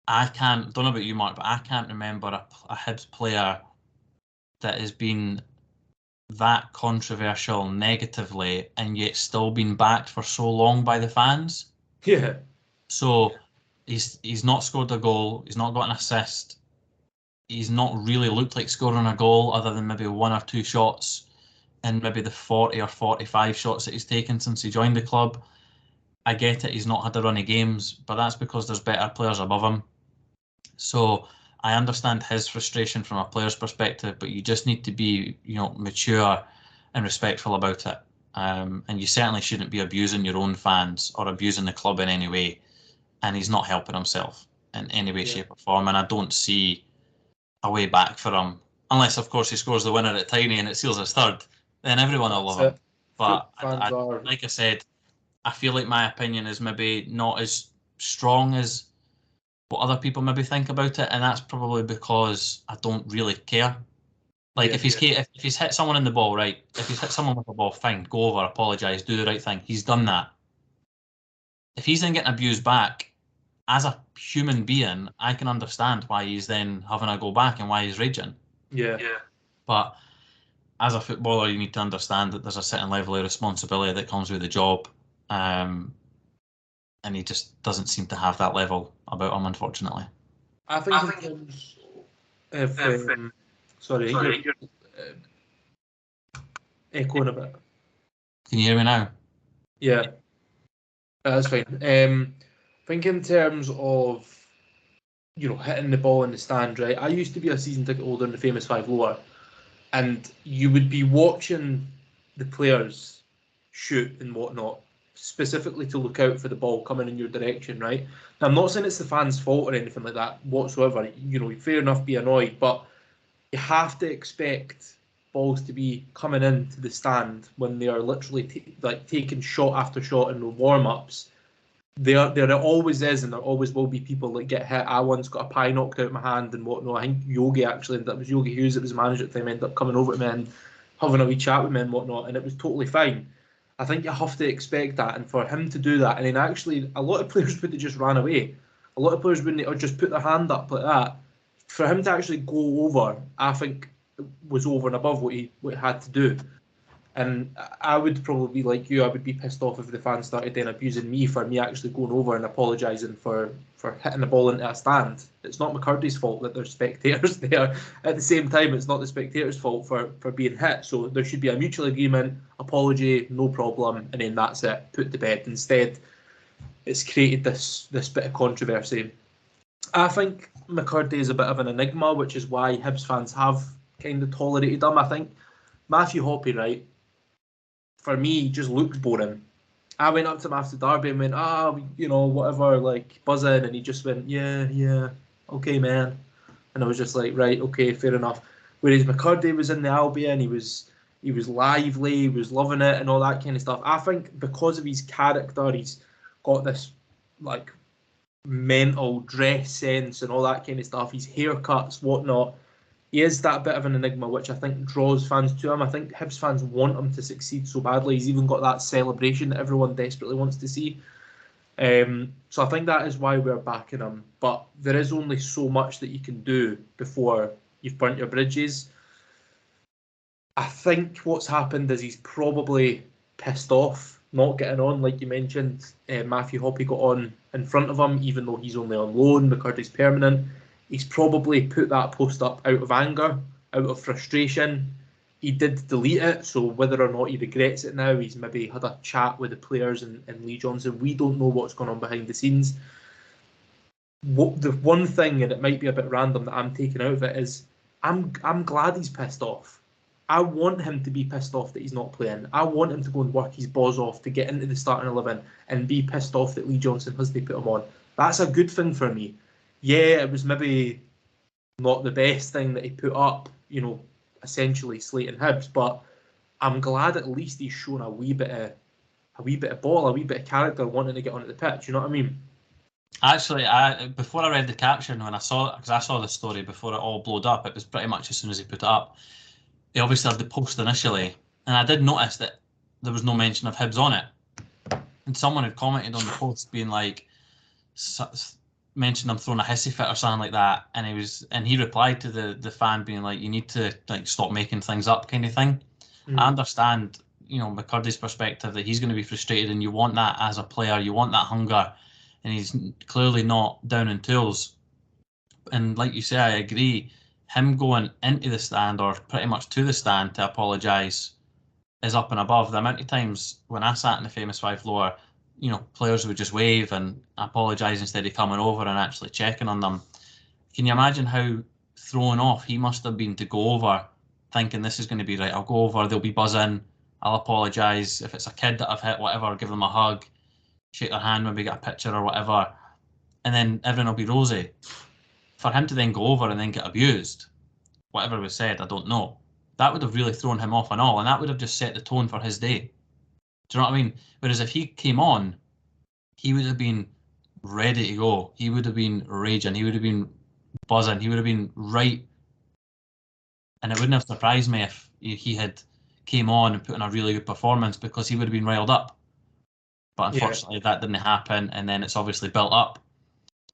don't know about you, Mark, but I can't remember a Hibs player that has been that controversial negatively and yet still been backed for so long by the fans. Yeah. So he's not scored a goal. He's not got an assist. He's not really looked like scoring a goal other than maybe 1 or 2 shots in maybe the 40 or 45 shots that he's taken since he joined the club. I get it, he's not had a run of games, but that's because there's better players above him. So I understand his frustration from a player's perspective, but you just need to be, mature and respectful about it. And you certainly shouldn't be abusing your own fans or abusing the club in any way. And he's not helping himself in any way, shape or form. And I don't see a way back for him, unless of course he scores the winner at Tiny and it seals his third. Then everyone will love him. But like I said, I feel like my opinion is maybe not as strong as what other people maybe think about it, and that's probably because I don't really care. Like if he's hit someone in the ball, right? If he's hit someone with the ball, fine, go over, apologise, do the right thing. He's done that. If he's then getting abused back, as a human being, I can understand why he's then having a go back and why he's raging. Yeah. But as a footballer, you need to understand that there's a certain level of responsibility that comes with the job. And he just doesn't seem to have that level about him, unfortunately. I think in terms of... sorry, you're echoing a bit. Can you hear me now? Yeah. That's fine. I think in terms of, hitting the ball in the stand, right? I used to be a season ticket holder in the famous 5 Lower, and you would be watching the players shoot and whatnot, specifically to look out for the ball coming in your direction, right? Now, I'm not saying it's the fans' fault or anything like that whatsoever. Fair enough, be annoyed, but you have to expect balls to be coming into the stand when they are literally taking shot after shot in the warm-ups. There always is, and there always will be people that get hit. I once got a pie knocked out of my hand and whatnot. I think Yogi that was Yogi Hughes that was the manager at the time, ended up coming over to me and having a wee chat with me and whatnot, and it was totally fine. I think you have to expect that, and for him to do that, and then actually a lot of players would have just ran away. A lot of players wouldn't, or just put their hand up like that. For him to actually go over, I think was over and above what he had to do. And I would probably be like you. I would be pissed off if the fans started then abusing me for me actually going over and apologising for hitting the ball into a stand. It's not McCurdy's fault that there's spectators there. At the same time, it's not the spectators' fault for being hit. So there should be a mutual agreement, apology, no problem, and then that's it, put to bed. Instead, it's created this bit of controversy. I think McCurdy is a bit of an enigma, which is why Hibs fans have kind of tolerated him. I think Matthew Hoppe, right, for me, just looked boring. I went up to him after Derby and went, whatever, like, buzzing, and he just went, yeah, okay, man. And I was just like, right, okay, fair enough. Whereas McCurdy was in the Albion, he was lively, he was loving it and all that kind of stuff. I think because of his character, he's got this, like, mental dress sense and all that kind of stuff, his haircuts, whatnot. He is that bit of an enigma, which I think draws fans to him. I think Hibs fans want him to succeed so badly. He's even got that celebration that everyone desperately wants to see. So I think that is why we're backing him. But there is only so much that you can do before you've burnt your bridges. I think what's happened is he's probably pissed off not getting on. Like you mentioned, Matthew Hoppe got on in front of him, even though he's only on loan. McCurdy's permanent. He's probably put that post up out of anger, out of frustration. He did delete it, so whether or not he regrets it now, he's maybe had a chat with the players and Lee Johnson. We don't know what's going on behind the scenes. The one thing, and it might be a bit random, that I'm taking out of it is I'm glad he's pissed off. I want him to be pissed off that he's not playing. I want him to go and work his balls off to get into the starting 11 and be pissed off that Lee Johnson has to put him on. That's a good thing for me. Yeah, it was maybe not the best thing that he put up, essentially slating Hibs, but I'm glad at least he's shown a wee bit of ball, a wee bit of character, wanting to get onto the pitch. You know what I mean? Actually, before I read the caption, because I saw the story before it all blowed up, it was pretty much as soon as he put it up. He obviously had the post initially, and I did notice that there was no mention of Hibs on it. And someone had commented on the post being like, mentioned him throwing a hissy fit or something like that, and he replied to the fan being like, you need to like stop making things up, kind of thing. I understand, McCurdy's perspective that he's going to be frustrated, and you want that as a player, you want that hunger, and he's clearly not down in tools. And like you say, I agree. Him going into the stand, or pretty much to the stand, to apologise is up and above. The amount of times when I sat in the famous five floor, players would just wave and apologise instead of coming over and actually checking on them. Can you imagine how thrown off he must have been to go over, thinking this is going to be right? I'll go over, they'll be buzzing, I'll apologise. If it's a kid that I've hit, whatever, I'll give them a hug, shake their hand, maybe get a picture or whatever, and then everyone will be rosy. For him to then go over and then get abused, whatever was said, I don't know. That would have really thrown him off and all, and that would have just set the tone for his day. Do you know what I mean? Whereas if he came on, he would have been ready to go. He would have been raging. He would have been buzzing. He would have been right. And it wouldn't have surprised me if he had came on and put in a really good performance, because he would have been riled up. But unfortunately, that didn't happen, and then it's obviously built up.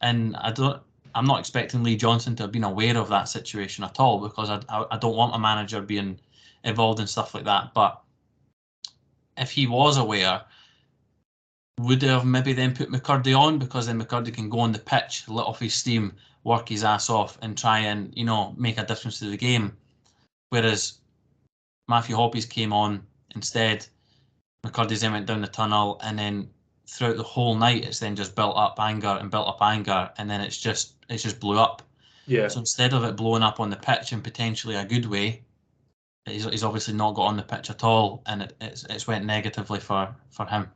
And I'm not expecting Lee Johnson to have been aware of that situation at all, because I don't want a manager being involved in stuff like that. But if he was aware, would they have maybe then put McCurdy on, because then McCurdy can go on the pitch, let off his steam, work his ass off, and try and make a difference to the game? Whereas Matthew Hoppies came on instead, McCurdy's then went down the tunnel, and then throughout the whole night it's then just built up anger, and then it's just blew up. Yeah. So instead of it blowing up on the pitch in potentially a good way, he's obviously not got on the pitch at all, and it's went negatively for him.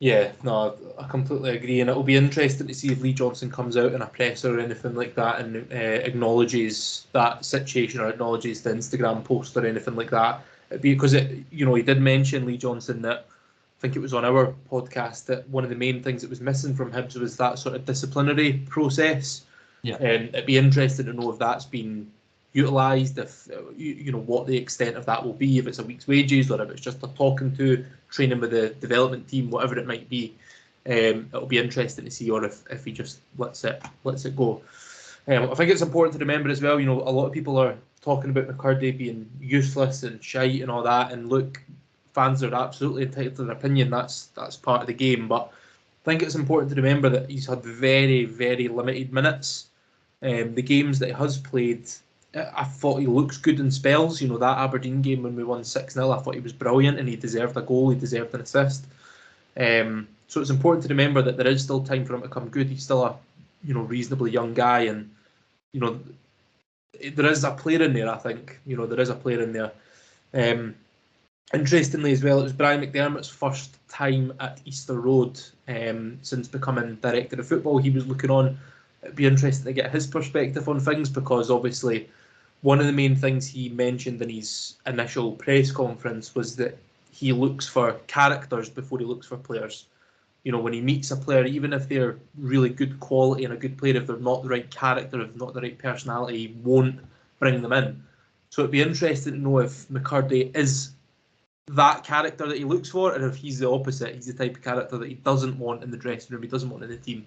Yeah, no, I completely agree, and it'll be interesting to see if Lee Johnson comes out in a presser or anything like that and acknowledges that situation, or acknowledges the Instagram post or anything like that. Because he did mention, Lee Johnson, that I think it was on our podcast, that one of the main things that was missing from Hibs was that sort of disciplinary process. Yeah. And it'd be interesting to know if that's been utilised, if what the extent of that will be, if it's a week's wages or if it's just a talking to, training with the development team, whatever it might be. It'll be interesting to see, or if he just lets it go. I think it's important to remember as well, a lot of people are talking about McCurdy being useless and shite and all that, and look, fans are absolutely entitled to their opinion. That's part of the game, but I think it's important to remember that he's had very, very limited minutes. The games that he has played, I thought he looks good in spells. That Aberdeen game when we won 6-0, I thought he was brilliant, and he deserved a goal, he deserved an assist. So it's important to remember that there is still time for him to come good. He's still a reasonably young guy, and there is a player in there. I think there is a player in there. Interestingly as well, it was Brian McDermott's first time at Easter Road since becoming director of football. He was looking on. It'd be interesting to get his perspective on things, because obviously one of the main things he mentioned in his initial press conference was that he looks for characters before he looks for players. When he meets a player, even if they're really good quality and a good player, if they're not the right character, if not the right personality, he won't bring them in. So it'd be interesting to know if McCurdy is that character that he looks for, or if he's the opposite. He's the type of character that he doesn't want in the dressing room, he doesn't want in the team.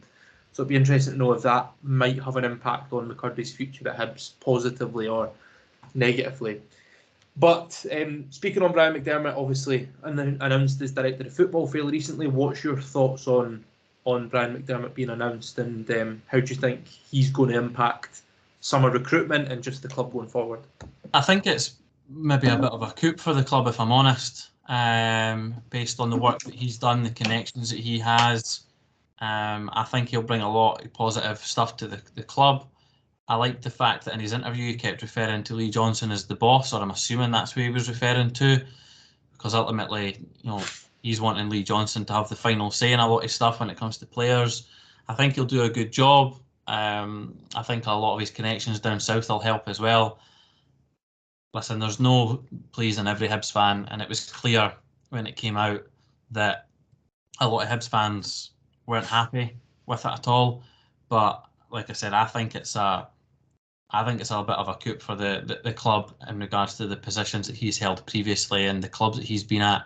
So it'd be interesting to know if that might have an impact on McCurdy's future at Hibs, positively or negatively. But speaking on Brian McDermott, obviously announced as director of football fairly recently. What's your thoughts on Brian McDermott being announced, and how do you think he's going to impact summer recruitment and just the club going forward? I think it's maybe a bit of a coup for the club, if I'm honest, based on the work that he's done, the connections that he has. I think he'll bring a lot of positive stuff to the club. I like the fact that in his interview he kept referring to Lee Johnson as the boss, or I'm assuming that's who he was referring to, because ultimately, he's wanting Lee Johnson to have the final say in a lot of stuff when it comes to players. I think he'll do a good job. I think a lot of his connections down south will help as well. Listen, there's no pleasing every Hibs fan, and it was clear when it came out that a lot of Hibs fans weren't happy with it at all. But like I said, I think it's a bit of a coup for the club in regards to the positions that he's held previously and the clubs that he's been at.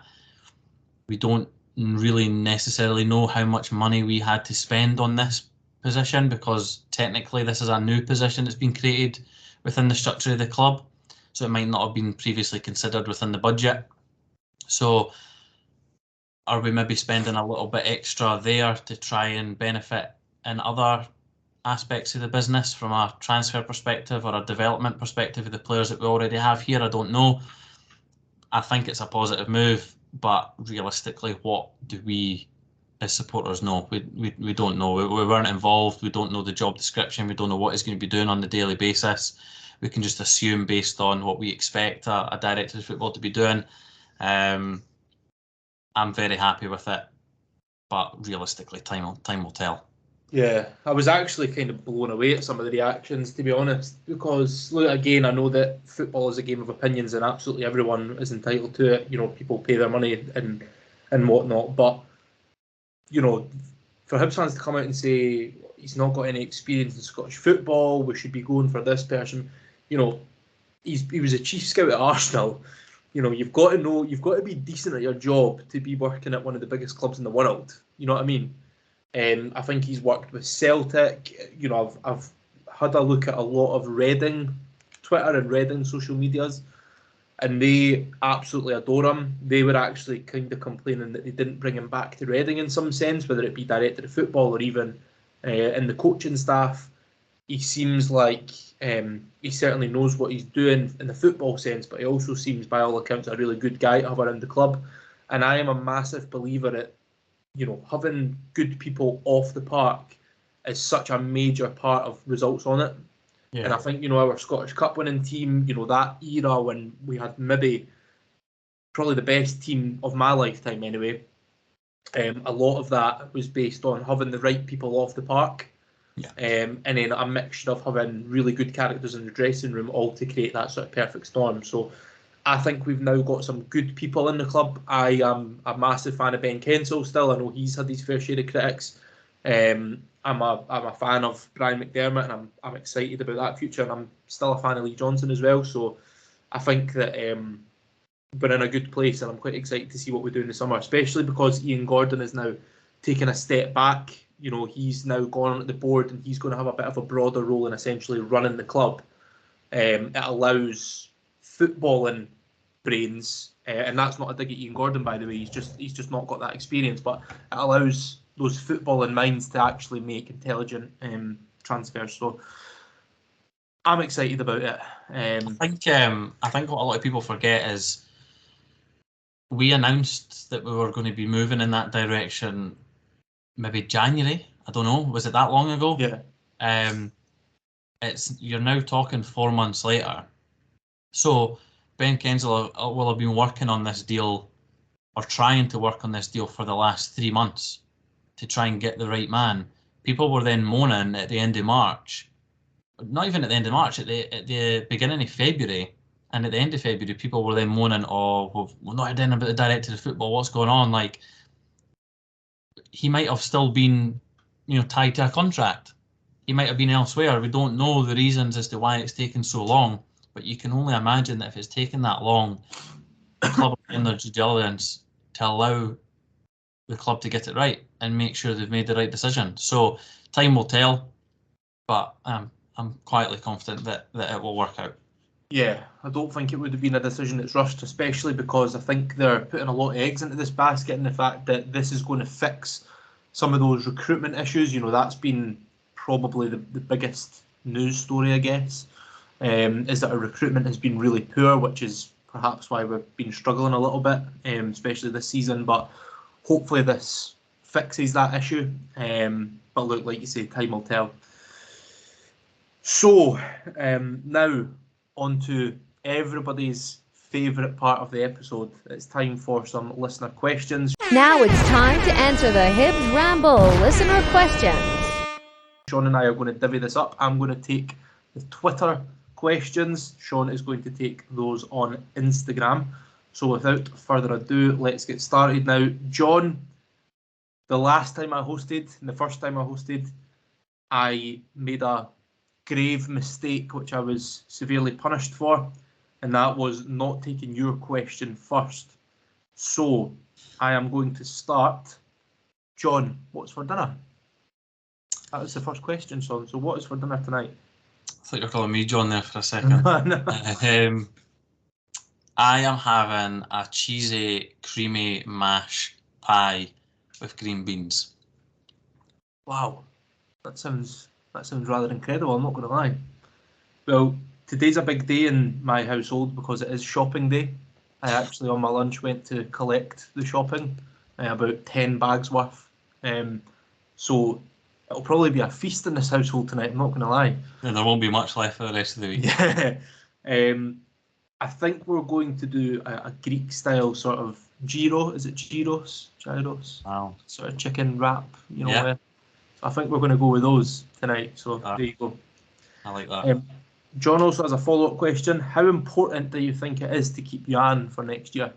We don't really necessarily know how much money we had to spend on this position, because technically this is a new position that's been created within the structure of the club. So it might not have been previously considered within the budget. So are we maybe spending a little bit extra there to try and benefit in other aspects of the business from a transfer perspective or a development perspective of the players that we already have here? I don't know. I think it's a positive move, but realistically, what do we as supporters know? We don't know. We weren't involved. We don't know the job description. We don't know what he's going to be doing on the daily basis. We can just assume based on what we expect a director of football to be doing. I'm very happy with it, but realistically, time will tell. Yeah, I was actually kind of blown away at some of the reactions, to be honest, because, look, again, I know that football is a game of opinions and absolutely everyone is entitled to it. You know, people pay their money and whatnot, but, you know, for Hibs fans to come out and say he's not got any experience in Scottish football, we should be going for this person, you know, he was a chief scout at Arsenal. You know, you've got to be decent at your job to be working at one of the biggest clubs in the world. You know what I mean? I think he's worked with Celtic. You know, I've had a look at a lot of Reading Twitter and Reading social medias, and they absolutely adore him. They were actually kind of complaining that they didn't bring him back to Reading in some sense, whether it be director of football or even in the coaching staff. He seems like he certainly knows what he's doing in the football sense, but he also seems, by all accounts, a really good guy to have around the club. And I am a massive believer that, you know, having good people off the park is such a major part of results on it. Yeah. And I think, you know, our Scottish Cup winning team, you know, that era when we had probably the best team of my lifetime anyway, a lot of that was based on having the right people off the park. Yeah. And then a mixture of having really good characters in the dressing room, all to create that sort of perfect storm. So I think we've now got some good people in the club. I am a massive fan of Ben Kensell still. I know he's had his fair share of critics. I'm a fan of Brian McDermott, and I'm excited about that future. And I'm still a fan of Lee Johnson as well. So I think that we're in a good place, and I'm quite excited to see what we do in the summer, especially because Ian Gordon is now taking a step back. You know, he's now gone on the board, and he's going to have a bit of a broader role in essentially running the club. It allows footballing brains, and that's not a dig at Ian Gordon, by the way. He's just not got that experience, but it allows those footballing minds to actually make intelligent transfers. So I'm excited about it. I think what a lot of people forget is we announced that we were going to be moving in that direction. Maybe January. I don't know. Was it that long ago? Yeah. You're now talking 4 months later. So Ben Kensell will have been working on this deal, or trying to work on this deal, for the last 3 months to try and get the right man. People were then moaning at the end of March, not even at the end of March, at the beginning of February, and at the end of February, people were then moaning, "Oh, we've not heard anything about the director of football. What's going on?" Like, he might have still been, you know, tied to a contract. He might have been elsewhere. We don't know the reasons as to why it's taken so long, but you can only imagine that if it's taken that long, the club are doing their due diligence to allow the club to get it right and make sure they've made the right decision. So time will tell, but I'm quietly confident that it will work out. Yeah, I don't think it would have been a decision that's rushed, especially because I think they're putting a lot of eggs into this basket, and the fact that this is going to fix some of those recruitment issues. You know, that's been probably the biggest news story, I guess, is that our recruitment has been really poor, which is perhaps why we've been struggling a little bit, especially this season. But hopefully this fixes that issue. But look, like you say, time will tell. So now on to everybody's favourite part of the episode. It's time for some listener questions. Now it's time to answer the Hibs Ramble listener questions. Shaun and I are going to divvy this up. I'm going to take the Twitter questions. Shaun is going to take those on Instagram. So without further ado, let's get started now. John, the last time I hosted, and the first time I hosted, I made a grave mistake which I was severely punished for, and that was not taking your question first. So I am going to start. John, what's for dinner? That was the first question, son. So what is for dinner tonight? I thought you were calling me John there for a second. No. I am having a cheesy, creamy mash pie with green beans. Wow, that sounds rather incredible. I'm not going to lie. Well, today's a big day in my household because it is shopping day. I actually on my lunch went to collect the shopping, about 10 bags worth. So it'll probably be a feast in this household tonight. I'm not going to lie. And there won't be much left for the rest of the week. Yeah. I think we're going to do a Greek style sort of gyro. Is it gyros? Gyros? Wow. Sort of chicken wrap, you know. Yeah. I think we're going to go with those tonight. So there you go. I like that. John also has a follow-up question. How important do you think it is to keep Jan for next year?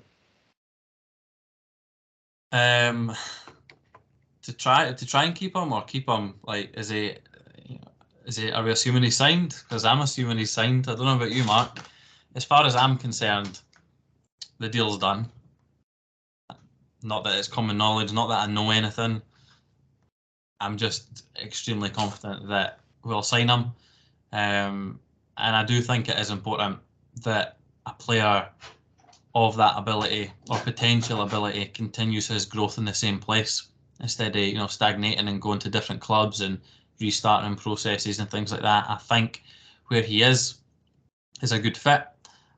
To try and keep him, or keep him, like, are we assuming he's signed? Because I'm assuming he's signed. I don't know about you, Mark. As far as I'm concerned, the deal's done. Not that it's common knowledge, not that I know anything. I'm just extremely confident that we'll sign him. And I do think it is important that a player of that ability or potential ability continues his growth in the same place instead of stagnating and going to different clubs and restarting processes and things like that. I think where he is a good fit.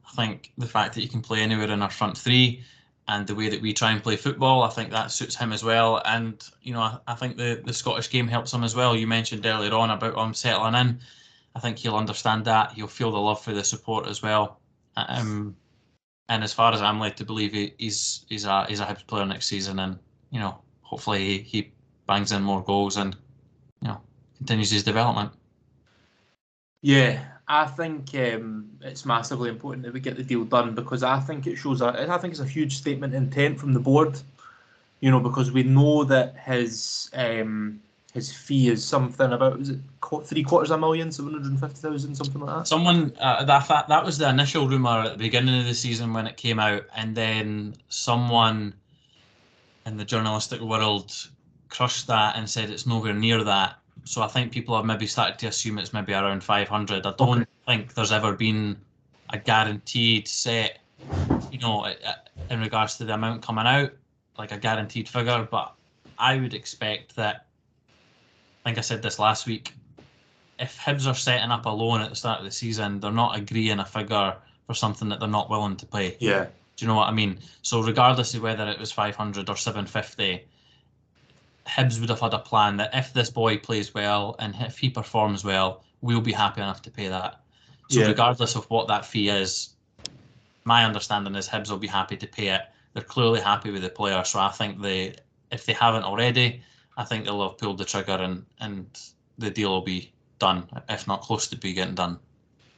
I think the fact that he can play anywhere in our front three and the way that we try and play football, I think that suits him as well. And I think the Scottish game helps him as well. You mentioned earlier on about him settling in. I think he'll understand that. He'll feel the love for the support as well. And as far as I'm led to believe, he's a Hibs player next season, and hopefully he bangs in more goals and continues his development. Yeah, I think it's massively important that we get the deal done because I think it shows. I think it's a huge statement of intent from the board. Because we know that his fee is something about, is it $750,000, 750,000, something like that? That was the initial rumour at the beginning of the season when it came out, and then someone in the journalistic world crushed that and said it's nowhere near that. So I think people have maybe started to assume it's maybe around 500. I don't think there's ever been a guaranteed set, in regards to the amount coming out, like a guaranteed figure. But I would expect that, I think I said this last week, if Hibs are setting up a loan at the start of the season, they're not agreeing a figure for something that they're not willing to pay. Yeah. Do you know what I mean? So regardless of whether it was 500 or 750, Hibs would have had a plan that if this boy plays well and if he performs well, we'll be happy enough to pay that. So regardless of what that fee is, my understanding is Hibs will be happy to pay it. They're clearly happy with the player, so I think if they haven't already, I think they'll have pulled the trigger and the deal will be done, if not close to be getting done.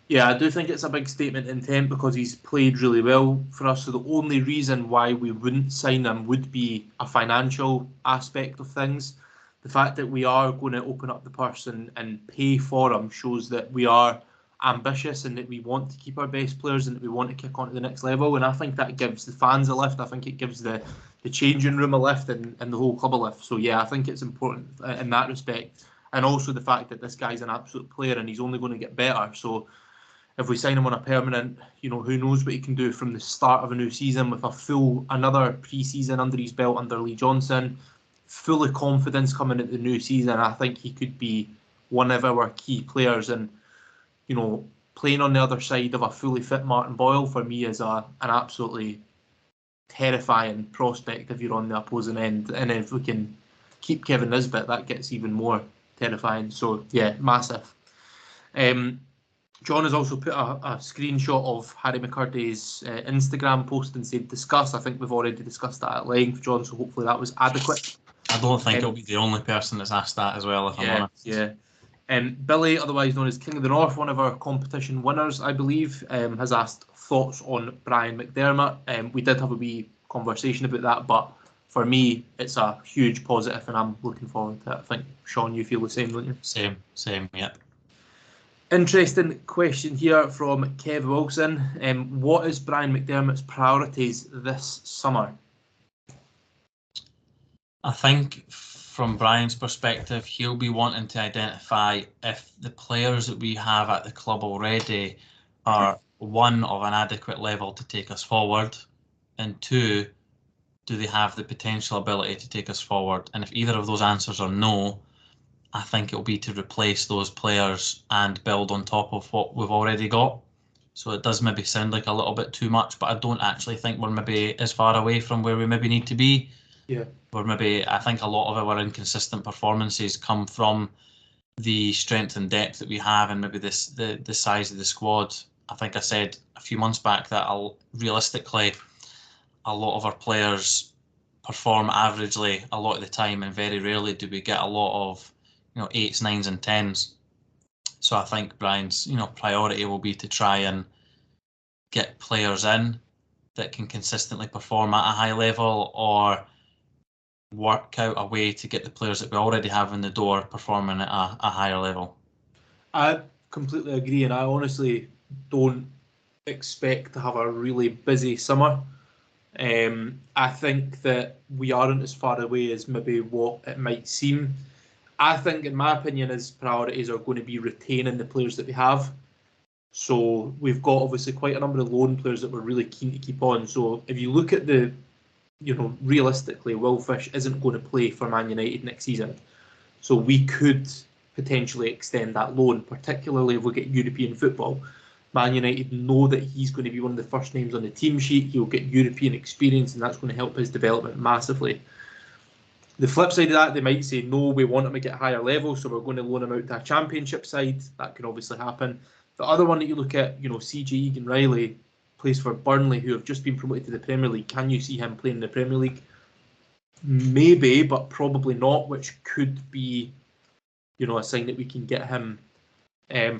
Yeah, I do think it's a big statement of intent because he's played really well for us. So the only reason why we wouldn't sign him would be a financial aspect of things. The fact that we are going to open up the purse and pay for him shows that we are ambitious and that we want to keep our best players and that we want to kick on to the next level. And I think that gives the fans a lift. I think it gives the changing room a lift and the whole club a lift. So yeah, I think it's important in that respect. And also the fact that this guy's an absolute player and he's only going to get better. So if we sign him on a permanent, who knows what he can do from the start of a new season with another pre-season under his belt under Lee Johnson, full of confidence coming into the new season. I think he could be one of our key players, and playing on the other side of a fully fit Martin Boyle for me is an absolutely terrifying prospect if you're on the opposing end. And if we can keep Kevin Nisbet, that gets even more terrifying. So yeah, massive. John has also put a screenshot of Harry McCurdy's Instagram post and said discuss. I think we've already discussed that at length, John, so hopefully that was adequate. I don't think it'll be the only person that's asked that as well, if I'm honest. Yeah. Billy, otherwise known as King of the North, one of our competition winners, I believe, has asked thoughts on Brian McDermott. We did have a wee conversation about that, but for me, it's a huge positive and I'm looking forward to it. I think, Shaun, you feel the same, don't you? Same, yeah. Interesting question here from Kev Wilson. What is Brian McDermott's priorities this summer? I think from Brian's perspective, he'll be wanting to identify if the players that we have at the club already are, one, of an adequate level to take us forward, and two, do they have the potential ability to take us forward? And if either of those answers are no, I think it'll be to replace those players and build on top of what we've already got. So it does maybe sound like a little bit too much, but I don't actually think we're maybe as far away from where we maybe need to be. Yeah. I think a lot of our inconsistent performances come from the strength and depth that we have, and maybe the size of the squad. I think I said a few months back that realistically, a lot of our players perform averagely a lot of the time, and very rarely do we get a lot of 8s, 9s, and 10s. So I think Brian's priority will be to try and get players in that can consistently perform at a high level, or work out a way to get the players that we already have in the door performing at a higher level. I completely agree, and I honestly don't expect to have a really busy summer. I think that we aren't as far away as maybe what it might seem. I think, in my opinion, his priorities are going to be retaining the players that we have. So we've got obviously quite a number of loan players that we're really keen to keep on. So if you look at realistically, Will Fish isn't going to play for Man United next season. So we could potentially extend that loan, particularly if we get European football. Man United know that he's going to be one of the first names on the team sheet. He'll get European experience, and that's going to help his development massively. The flip side of that, they might say, no, we want him to get higher level, so we're going to loan him out to a championship side. That can obviously happen. The other one that you look at, CJ Egan-Riley plays for Burnley, who have just been promoted to the Premier League. Can you see him playing in the Premier League? Maybe, but probably not, which could be, a sign that we can get him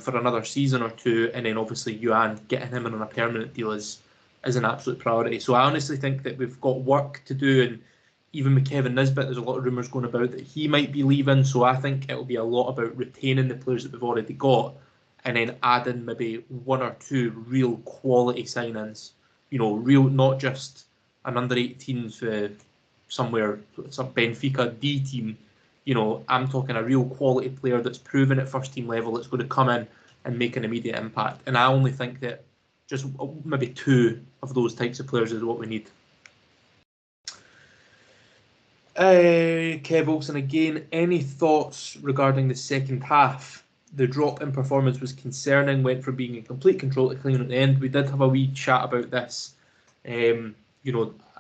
for another season or two, and then obviously Yuan, getting him in on a permanent deal is an absolute priority. So I honestly think that we've got work to do, and even with Kevin Nisbet, there's a lot of rumours going about that he might be leaving, so I think it'll be a lot about retaining the players that we've already got, and then adding maybe one or two real quality signings, real, not just an under-18s for somewhere, some Benfica D team. I'm talking a real quality player that's proven at first team level that's going to come in and make an immediate impact. And I only think that just maybe two of those types of players is what we need. Kev Olsen again, any thoughts regarding the second half? The drop in performance was concerning, went from being in complete control to clean at the end. We did have a wee chat about this.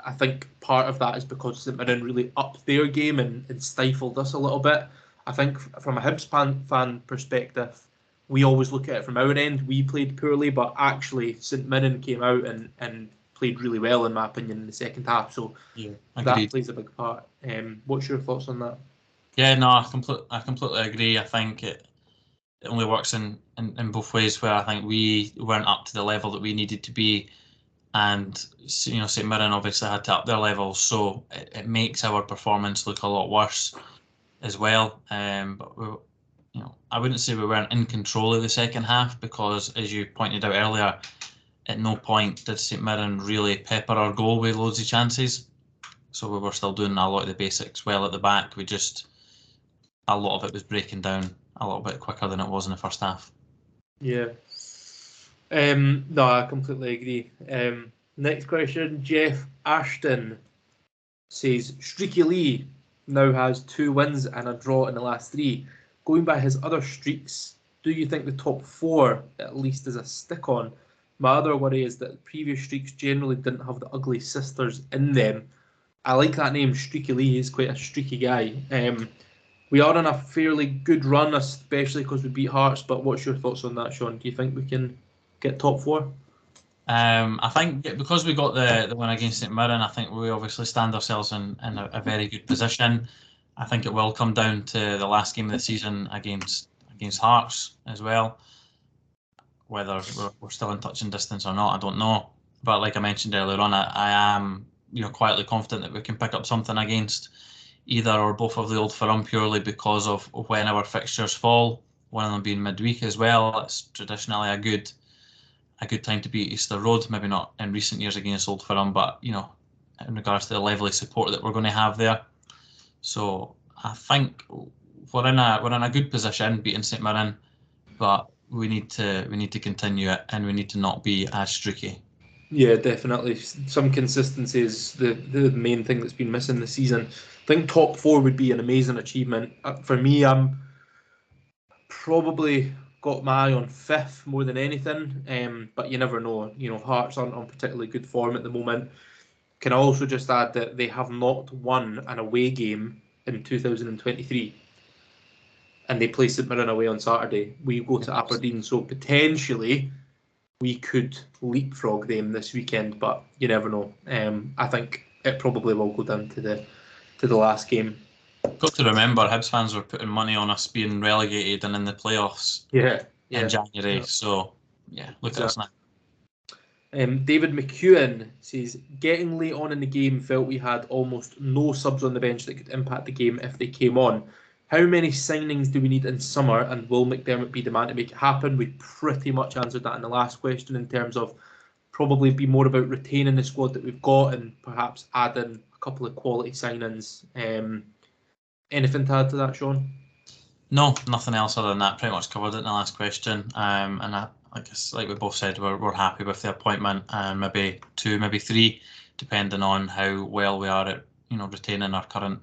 I think part of that is because St Mirren really upped their game and stifled us a little bit. I think from a Hibs fan perspective, we always look at it from our end. We played poorly, but actually St Mirren came out and played really well, in my opinion, in the second half. So yeah, that plays a big part. What's your thoughts on that? Yeah, no, I completely agree. I think it only works in both ways, where I think we weren't up to the level that we needed to be, and St Mirren obviously had to up their level, so it makes our performance look a lot worse as well. But I wouldn't say we weren't in control of the second half, because, as you pointed out earlier, at no point did St Mirren really pepper our goal with loads of chances. So we were still doing a lot of the basics well at the back. A lot of it was breaking down a little bit quicker than it was in the first half. Yeah. No, I completely agree. Next question, Jeff Ashton says, Streaky Lee now has 2 wins and a draw in the last 3. Going by his other streaks, do you think the top 4 at least is a stick-on? My other worry is that previous streaks generally didn't have the ugly sisters in them. I like that name, Streaky Lee. He's quite a streaky guy. We are on a fairly good run, especially because we beat Hearts, but what's your thoughts on that, Shaun? Do you think we can get top 4? I think because we got the win against St Mirren, I think we obviously stand ourselves in a very good position. I think it will come down to the last game of the season against Hearts as well. Whether we're still in touch and distance or not, I don't know. But like I mentioned earlier on, I am quietly confident that we can pick up something against either or both of the Old Firm, purely because of when our fixtures fall. One of them being midweek as well. It's traditionally a good time to be at Easter Road. Maybe not in recent years against Old Firm, but in regards to the level of support that we're going to have there. So I think we're in a good position beating St Mirren, but we need to continue it, and we need to not be as streaky. Yeah, definitely. Some consistency is the main thing that's been missing this season. I think top four would be an amazing achievement. For me, I'm probably got my eye on fifth more than anything. But you never know. Hearts aren't on particularly good form at the moment. Can I also just add that they have not won an away game in 2023, and they play St Mirren away on Saturday. We go to Aberdeen, so potentially we could leapfrog them this weekend, but you never know. I think it probably will go down to the last game. Got to remember, Hibs fans were putting money on us being relegated and in the playoffs in January. Yeah. So, yeah, look at us now. David McEwen says, getting late on in the game, felt we had almost no subs on the bench that could impact the game if they came on. How many signings do we need in summer, and will McDermott be the man to make it happen? We pretty much answered that in the last question in terms of probably be more about retaining the squad that we've got and perhaps adding a couple of quality signings. Anything to add to that, Shaun? No, nothing else other than that. Pretty much covered it in the last question. And I guess, like we both said, we're happy with the appointment, and maybe 2, maybe 3, depending on how well we are at retaining our current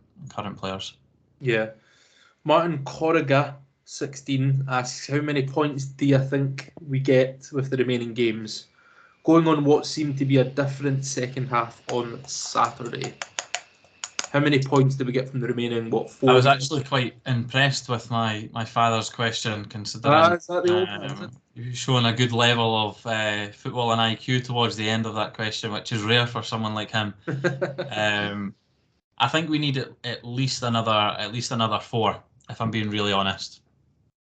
players. Yeah. Martin Corriga, 16, asks, how many points do you think we get with the remaining games, going on what seemed to be a different second half on Saturday? How many points did we get from the remaining, 4? I was actually quite impressed with my father's question, considering you've shown a good level of football and IQ towards the end of that question, which is rare for someone like him. I think we need at least another 4, if I'm being really honest.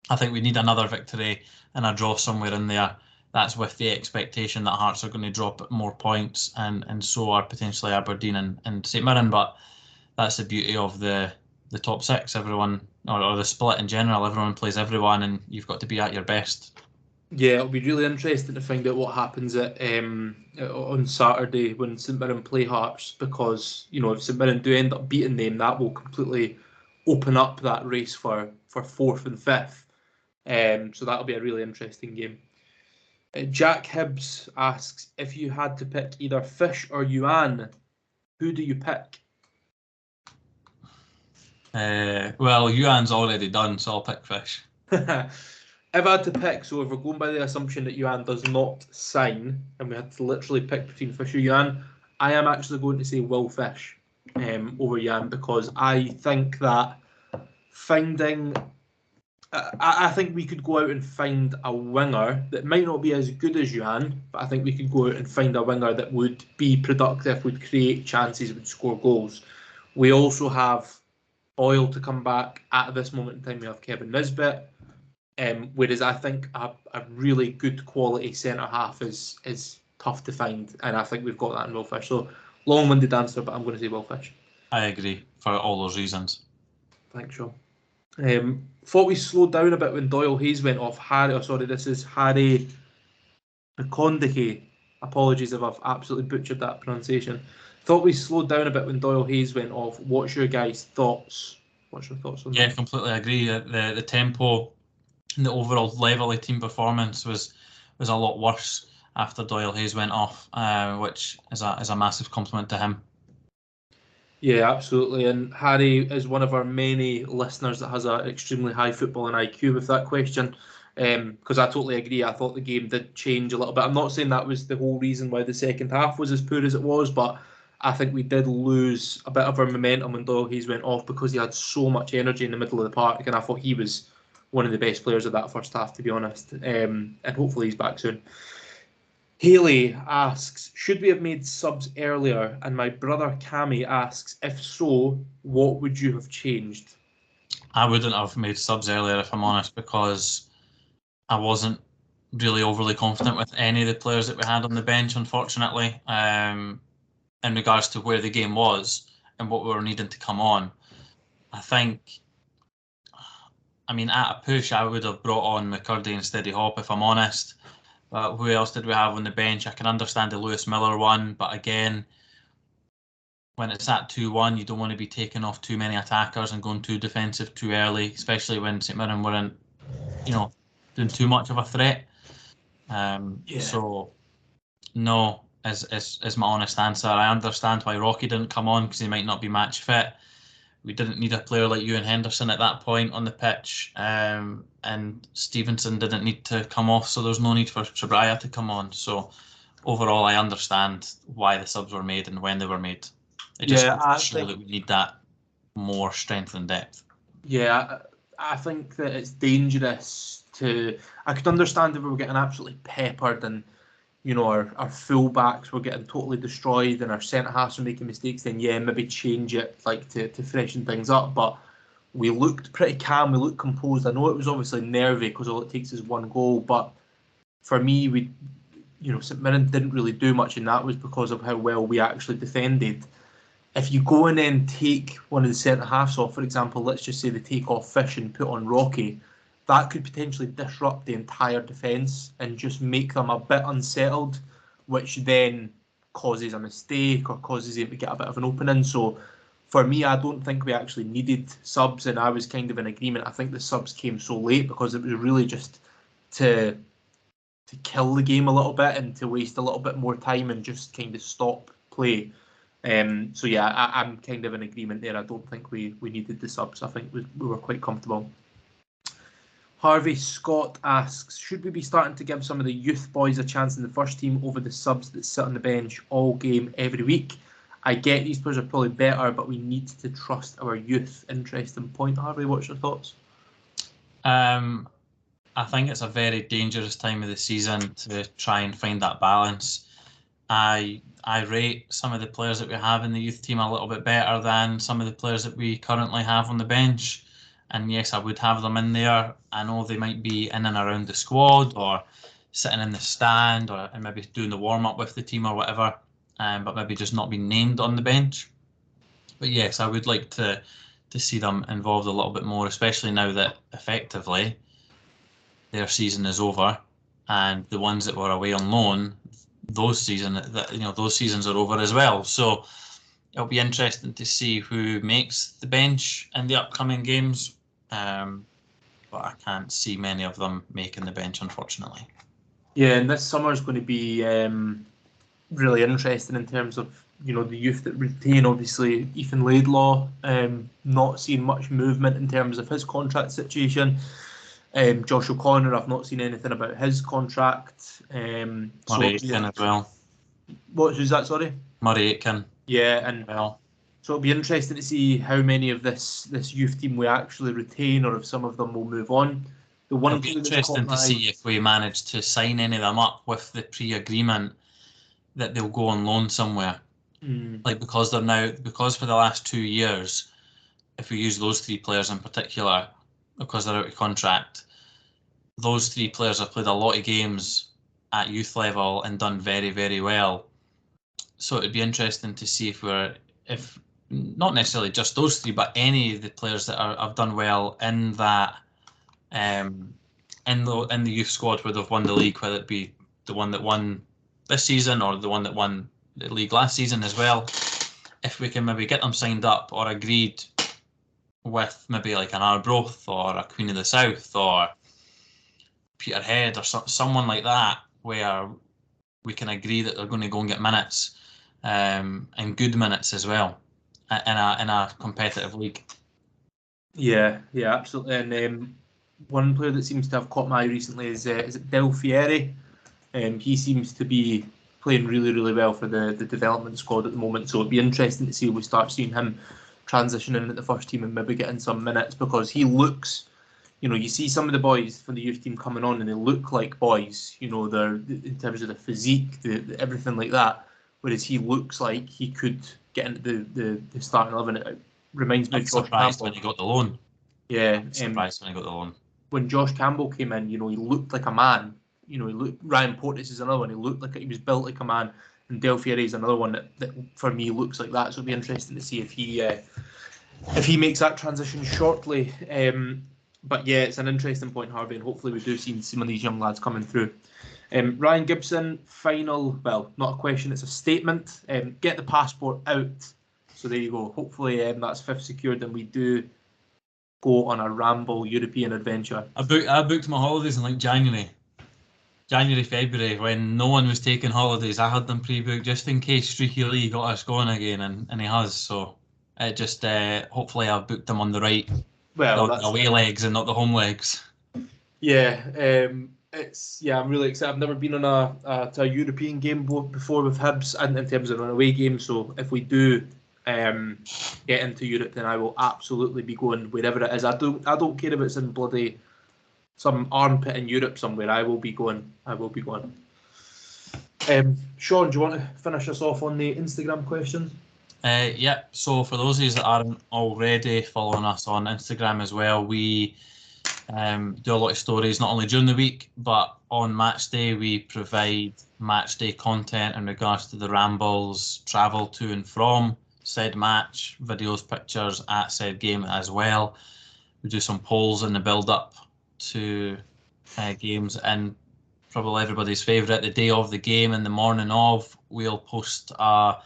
I think we need another victory and a draw somewhere in there. That's with the expectation that Hearts are going to drop more points, and so are potentially Aberdeen and St Mirren. But that's the beauty of the top 6. Everyone, or the split in general, everyone plays everyone, and you've got to be at your best. Yeah, it'll be really interesting to find out what happens on Saturday when St Mirren play Hearts, because if St Mirren do end up beating them, that will completely open up that race for 4th and 5th. So that'll be a really interesting game. Jack Hibbs asks, if you had to pick either Fish or Yuan, who do you pick? Well, Yuan's already done, so I'll pick Fish. If I had to pick, so if we're going by the assumption that Yuan does not sign, and we had to literally pick between Fish or Yuan, I am actually going to say Will Fish over Yuan, because I think that I think we could go out and find a winger that might not be as good as Yuan, but I think we could go out and find a winger that would be productive, would create chances, would score goals. We also have Boyle to come back. At this moment in time, we have Kevin Nisbet. Whereas I think a really good quality centre half is tough to find, and I think we've got that in Will Fish. So long-winded answer, but I'm going to say Will Fish. I agree for all those reasons. Thanks, Shaun. Thought we slowed down a bit when Doyle Hayes went off. This is Harry McConaughey. Apologies if I've absolutely butchered that pronunciation. Thought we slowed down a bit when Doyle Hayes went off. What's your guys' thoughts? What's your thoughts on that? Yeah, completely agree. The tempo and the overall level of team performance was a lot worse after Doyle Hayes went off, which is a massive compliment to him. Yeah, absolutely. And Harry is one of our many listeners that has an extremely high footballing IQ with that question, because I totally agree. I thought the game did change a little bit. I'm not saying that was the whole reason why the second half was as poor as it was, but I think we did lose a bit of our momentum when Doyle Hayes went off, because he had so much energy in the middle of the park, and I thought he was one of the best players of that first half, to be honest. And hopefully he's back soon. Haley asks, should we have made subs earlier? And my brother Cammy asks, if so, what would you have changed? I wouldn't have made subs earlier, if I'm honest, because I wasn't really overly confident with any of the players that we had on the bench, unfortunately, in regards to where the game was and what we were needing to come on. At a push, I would have brought on McCurdy and Steady Hop, if I'm honest. But who else did we have on the bench? I can understand the Lewis Miller one, but again, when it's at 2-1, you don't want to be taking off too many attackers and going too defensive too early, especially when St Mirren weren't, doing too much of a threat. So, no, is my honest answer. I understand why Rocky didn't come on because he might not be match fit. We didn't need a player like Ewan Henderson at that point on the pitch, and Stevenson didn't need to come off, so there's no need for Chabraya to come on. So overall, I understand why the subs were made and when they were made. It just shows that we need that more strength and depth. Yeah, I think that it's dangerous to. I could understand if we were getting absolutely peppered and, you know, our full-backs were getting totally destroyed and our centre-halves were making mistakes, then yeah, maybe change it like to freshen things up. But we looked pretty calm, we looked composed. I know it was obviously nervy because all it takes is one goal, but for me, St Mirren didn't really do much, and that was because of how well we actually defended. If you go and then take one of the centre-halves off, for example, let's just say they take off Fish and put on Rocky, that could potentially disrupt the entire defence and just make them a bit unsettled, which then causes a mistake or causes them to get a bit of an opening. So for me, I don't think we actually needed subs, and I was kind of in agreement. I think the subs came so late because it was really just to kill the game a little bit and to waste a little bit more time and just kind of stop play. So yeah, I'm kind of in agreement there. I don't think we needed the subs. I think we were quite comfortable. Harvey Scott asks, should we be starting to give some of the youth boys a chance in the first team over the subs that sit on the bench all game every week? I get these players are probably better, but we need to trust our youth. Interesting point, Harvey. What's your thoughts? I think it's a very dangerous time of the season to try and find that balance. I rate some of the players that we have in the youth team a little bit better than some of the players that we currently have on the bench. And yes, I would have them in there. I know they might be in and around the squad or sitting in the stand or and maybe doing the warm-up with the team or whatever, but maybe just not being named on the bench. But yes, I would like to see them involved a little bit more, especially now that effectively their season is over and the ones that were away on loan, those seasons are over as well. So it'll be interesting to see who makes the bench in the upcoming games. But I can't see many of them making the bench, unfortunately. Yeah, and this summer is going to be really interesting in terms of the youth that retain. Obviously, Ethan Laidlaw, not seeing much movement in terms of his contract situation. Josh O'Connor, I've not seen anything about his contract. Murray Aitken as well. Who's that? Sorry, Murray Aitken. Yeah, and so it'll be interesting to see how many of this youth team we actually retain, or if some of them will move on. It'll be interesting to see if we manage to sign any of them up with the pre-agreement that they'll go on loan somewhere. Like because for the last 2 years, if we use those three players in particular, because they're out of contract, those three players have played a lot of games at youth level and done very, very well. So it'd be interesting to see if not necessarily just those three, but any of the players that have done well in that in the youth squad where they've won the league, whether it be the one that won this season or the one that won the league last season as well. If we can maybe get them signed up or agreed with maybe like an Arbroath or a Queen of the South or Peterhead or someone like that, where we can agree that they're going to go and get minutes, and good minutes as well, in a competitive league. Yeah, absolutely. And one player that seems to have caught my eye recently is it Del Fieri? He seems to be playing really, really well for the development squad at the moment. So it'd be interesting to see if we start seeing him transitioning at the first team and maybe getting some minutes, because he looks, you see some of the boys from the youth team coming on and they look like boys, they're in terms of the physique, the everything like that, whereas he looks like he could get into the starting 11. It reminds me of Josh surprised Campbell when he got the loan. Yeah, surprised when he got the loan. When Josh Campbell came in, he looked like a man. He looked. Ryan Porteous is another one. He looked like he was built like a man, and Del Fieri is another one that for me looks like that. So it'll be interesting to see if he makes that transition shortly. But yeah, it's an interesting point, Harvey, and hopefully we do see some of these young lads coming through. Ryan Gibson, final, well, not a question, it's a statement. Get the passport out. So there you go. Hopefully that's fifth secured and we do go on a ramble European adventure. I booked my holidays in like January. January, February, when no one was taking holidays, I had them pre-booked just in case Streaky Lee got us going again, and he has. So it just hopefully I've booked them on the Well, away legs and not the home legs. Yeah, I'm really excited. I've never been on a European game before with Hibs, and in terms of an away game. So if we do get into Europe, then I will absolutely be going wherever it is. I don't care if it's in bloody some armpit in Europe somewhere. I will be going. Shaun, do you want to finish us off on the Instagram questions? Yeah. So for those of you that aren't already following us on Instagram as well, we do a lot of stories not only during the week but on match day. We provide match day content in regards to the rambles, travel to and from said match, videos, pictures at said game as well. We do some polls in the build up to games, and probably everybody's favourite, the day of the game and the morning of, we'll post a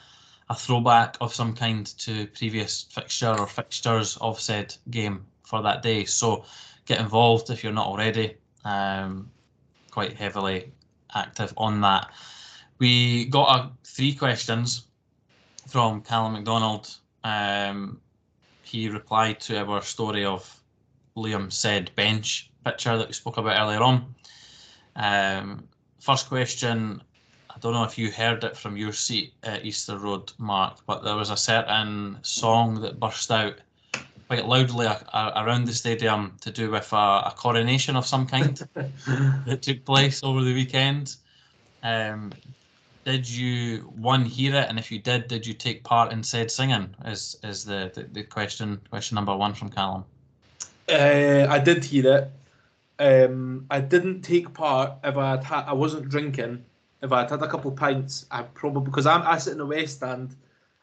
throwback of some kind to previous fixture or fixtures of said game for that day. So get involved if you're not already. Quite heavily active on that. We got 3 questions from Callum McDonald. He replied to our story of Liam said bench picture that we spoke about earlier on. First question, I don't know if you heard it from your seat at Easter Road, Mark, but there was a certain song that burst out quite loudly around the stadium to do with a coronation of some kind that took place over the weekend. Did you, one, hear it, and if you did you take part in said singing? Is the question number 1 from Callum. I did hear it. I didn't take part. If I wasn't drinking. If I had a couple of pints, I probably, because I sit in the West Stand,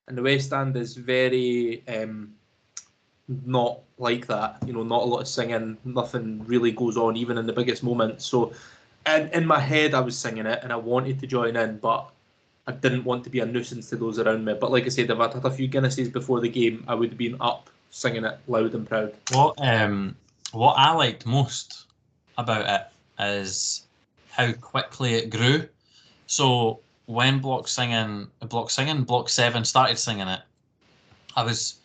and the West Stand is very not like that. You know, not a lot of singing. Nothing really goes on, even in the biggest moments. So, in my head, I was singing it, and I wanted to join in, but I didn't want to be a nuisance to those around me. But like I said, if I'd had a few Guinnesses before the game, I would have been up singing it loud and proud. What I liked most about it is how quickly it grew. So when Block 7 started singing it, I was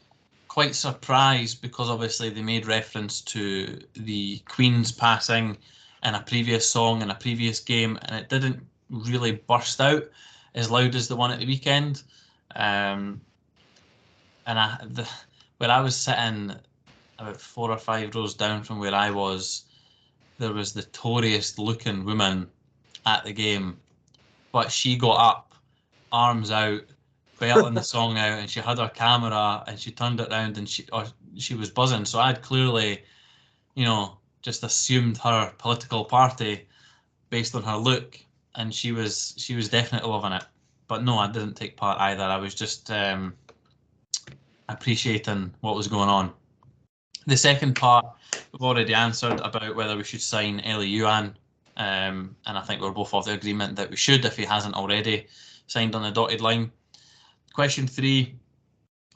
quite surprised because obviously they made reference to the Queen's passing in a previous song in a previous game, and it didn't really burst out as loud as the one at the weekend. And where I was sitting about 4 or 5 rows down from where I was, there was the Toryest looking woman at the game, but she got up, arms out, belting the song out, and she had her camera and she turned it around and she was buzzing. So I'd clearly, just assumed her political party based on her look, and she was definitely loving it. But no, I didn't take part either. I was just appreciating what was going on. The second part we've already answered about whether we should sign Ellie Yuan, and I think we're both of the agreement that we should if he hasn't already signed on the dotted line. Question 3,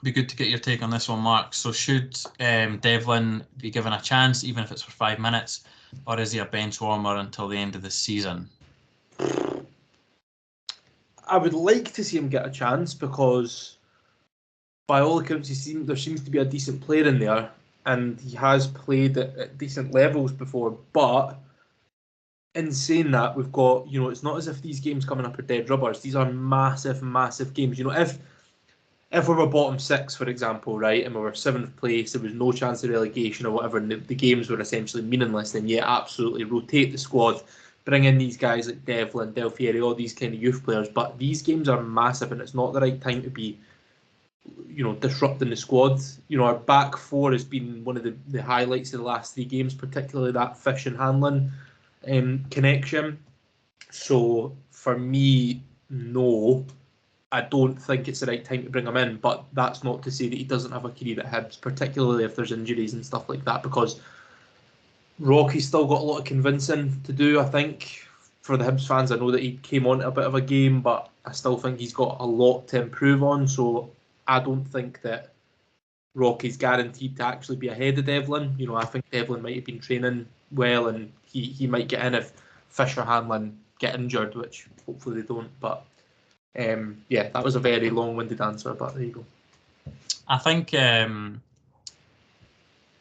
be good to get your take on this one, Mark. So should Devlin be given a chance, even if it's for 5 minutes, or is he a bench warmer until the end of the season? I would like to see him get a chance because, by all accounts, there seems to be a decent player in there, and he has played at decent levels before. But in saying that, we've got, it's not as if these games coming up are dead rubbers. These are massive, massive games. If we were bottom 6, for example, right, and we were 7th place, there was no chance of relegation or whatever, and the games were essentially meaningless, then yeah, absolutely rotate the squad, bring in these guys like Devlin, Del Fieri, all these kind of youth players. But these games are massive, and it's not the right time to be, disrupting the squad. Our back 4 has been one of the highlights of the last 3 games, particularly that Fish and Hanlon connection. So for me, no, I don't think it's the right time to bring him in. But that's not to say that he doesn't have a career at Hibs, particularly if there's injuries and stuff like that, because Rocky's still got a lot of convincing to do, I think, for the Hibs fans. I know that he came on a bit of a game, but I still think he's got a lot to improve on. So I don't think that Rocky's guaranteed to actually be ahead of Devlin. I think Devlin might have been training well, and he might get in if Fisher Hanlon get injured, which hopefully they don't. But yeah, that was a very long-winded answer, but there you go. I think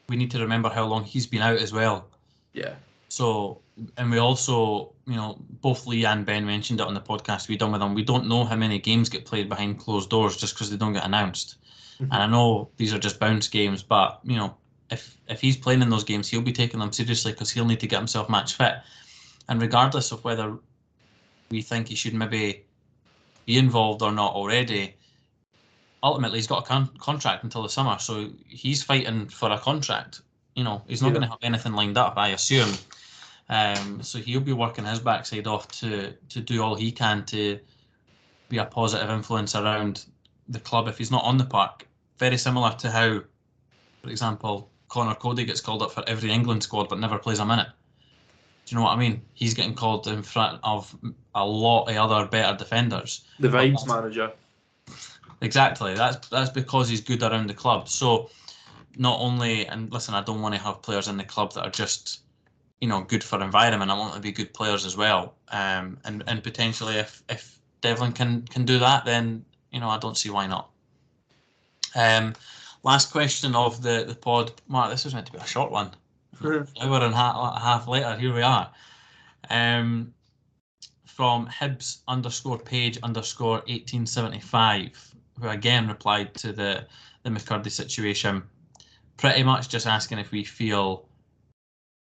we need to remember how long he's been out as well. Yeah. So, and we also, both Lee and Ben mentioned it on the podcast we done with them. We don't know how many games get played behind closed doors just because they don't get announced. Mm-hmm. And I know these are just bounce games, but if he's playing in those games, he'll be taking them seriously because he'll need to get himself match fit. And regardless of whether we think he should maybe be involved or not already, ultimately he's got a contract until the summer, so he's fighting for a contract. He's not going to have anything lined up, I assume. So he'll be working his backside off to do all he can to be a positive influence around the club if he's not on the park. Very similar to how, for example, Connor Cody gets called up for every England squad but never plays a minute. Do you know what I mean? He's getting called in front of a lot of other better defenders. The vibes manager. Exactly. That's because he's good around the club. So not only, and listen, I don't want to have players in the club that are just, good for environment. I want them to be good players as well. And potentially if Devlin can do that, then, I don't see why not. Last question of the pod. Mark, this was meant to be a short one. An hour and a half later, here we are. From Hibs_page_1875, who again replied to the McCurdy situation, pretty much just asking if we feel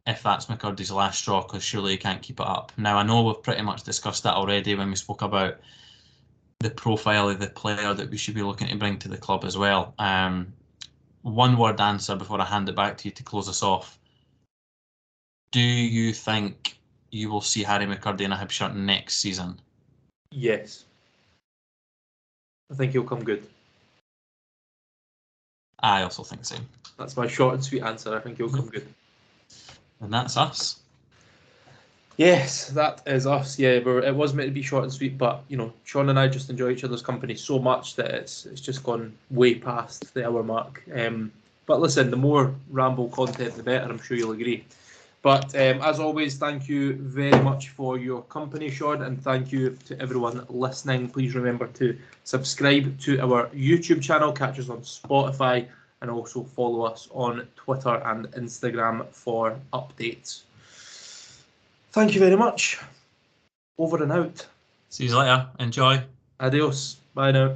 if that's McCurdy's last straw, because surely he can't keep it up. Now, I know we've pretty much discussed that already when we spoke about the profile of the player that we should be looking to bring to the club as well. One word answer before I hand it back to you to close us off. Do you think you will see Harry McCurdy in a Hibs shirt next season? Yes. I think he'll come good. I also think the same. That's my short and sweet answer. I think he'll come good. And that's us. Yes, that is us. Yeah, it was meant to be short and sweet, but Shaun and I just enjoy each other's company so much that it's just gone way past the hour mark. But listen, the more ramble content, the better. I'm sure you'll agree. But as always, thank you very much for your company, Shaun, and thank you to everyone listening. Please remember to subscribe to our YouTube channel, catch us on Spotify, and also follow us on Twitter and Instagram for updates. Thank you very much. Over and out. See you later. Enjoy. Adios. Bye now.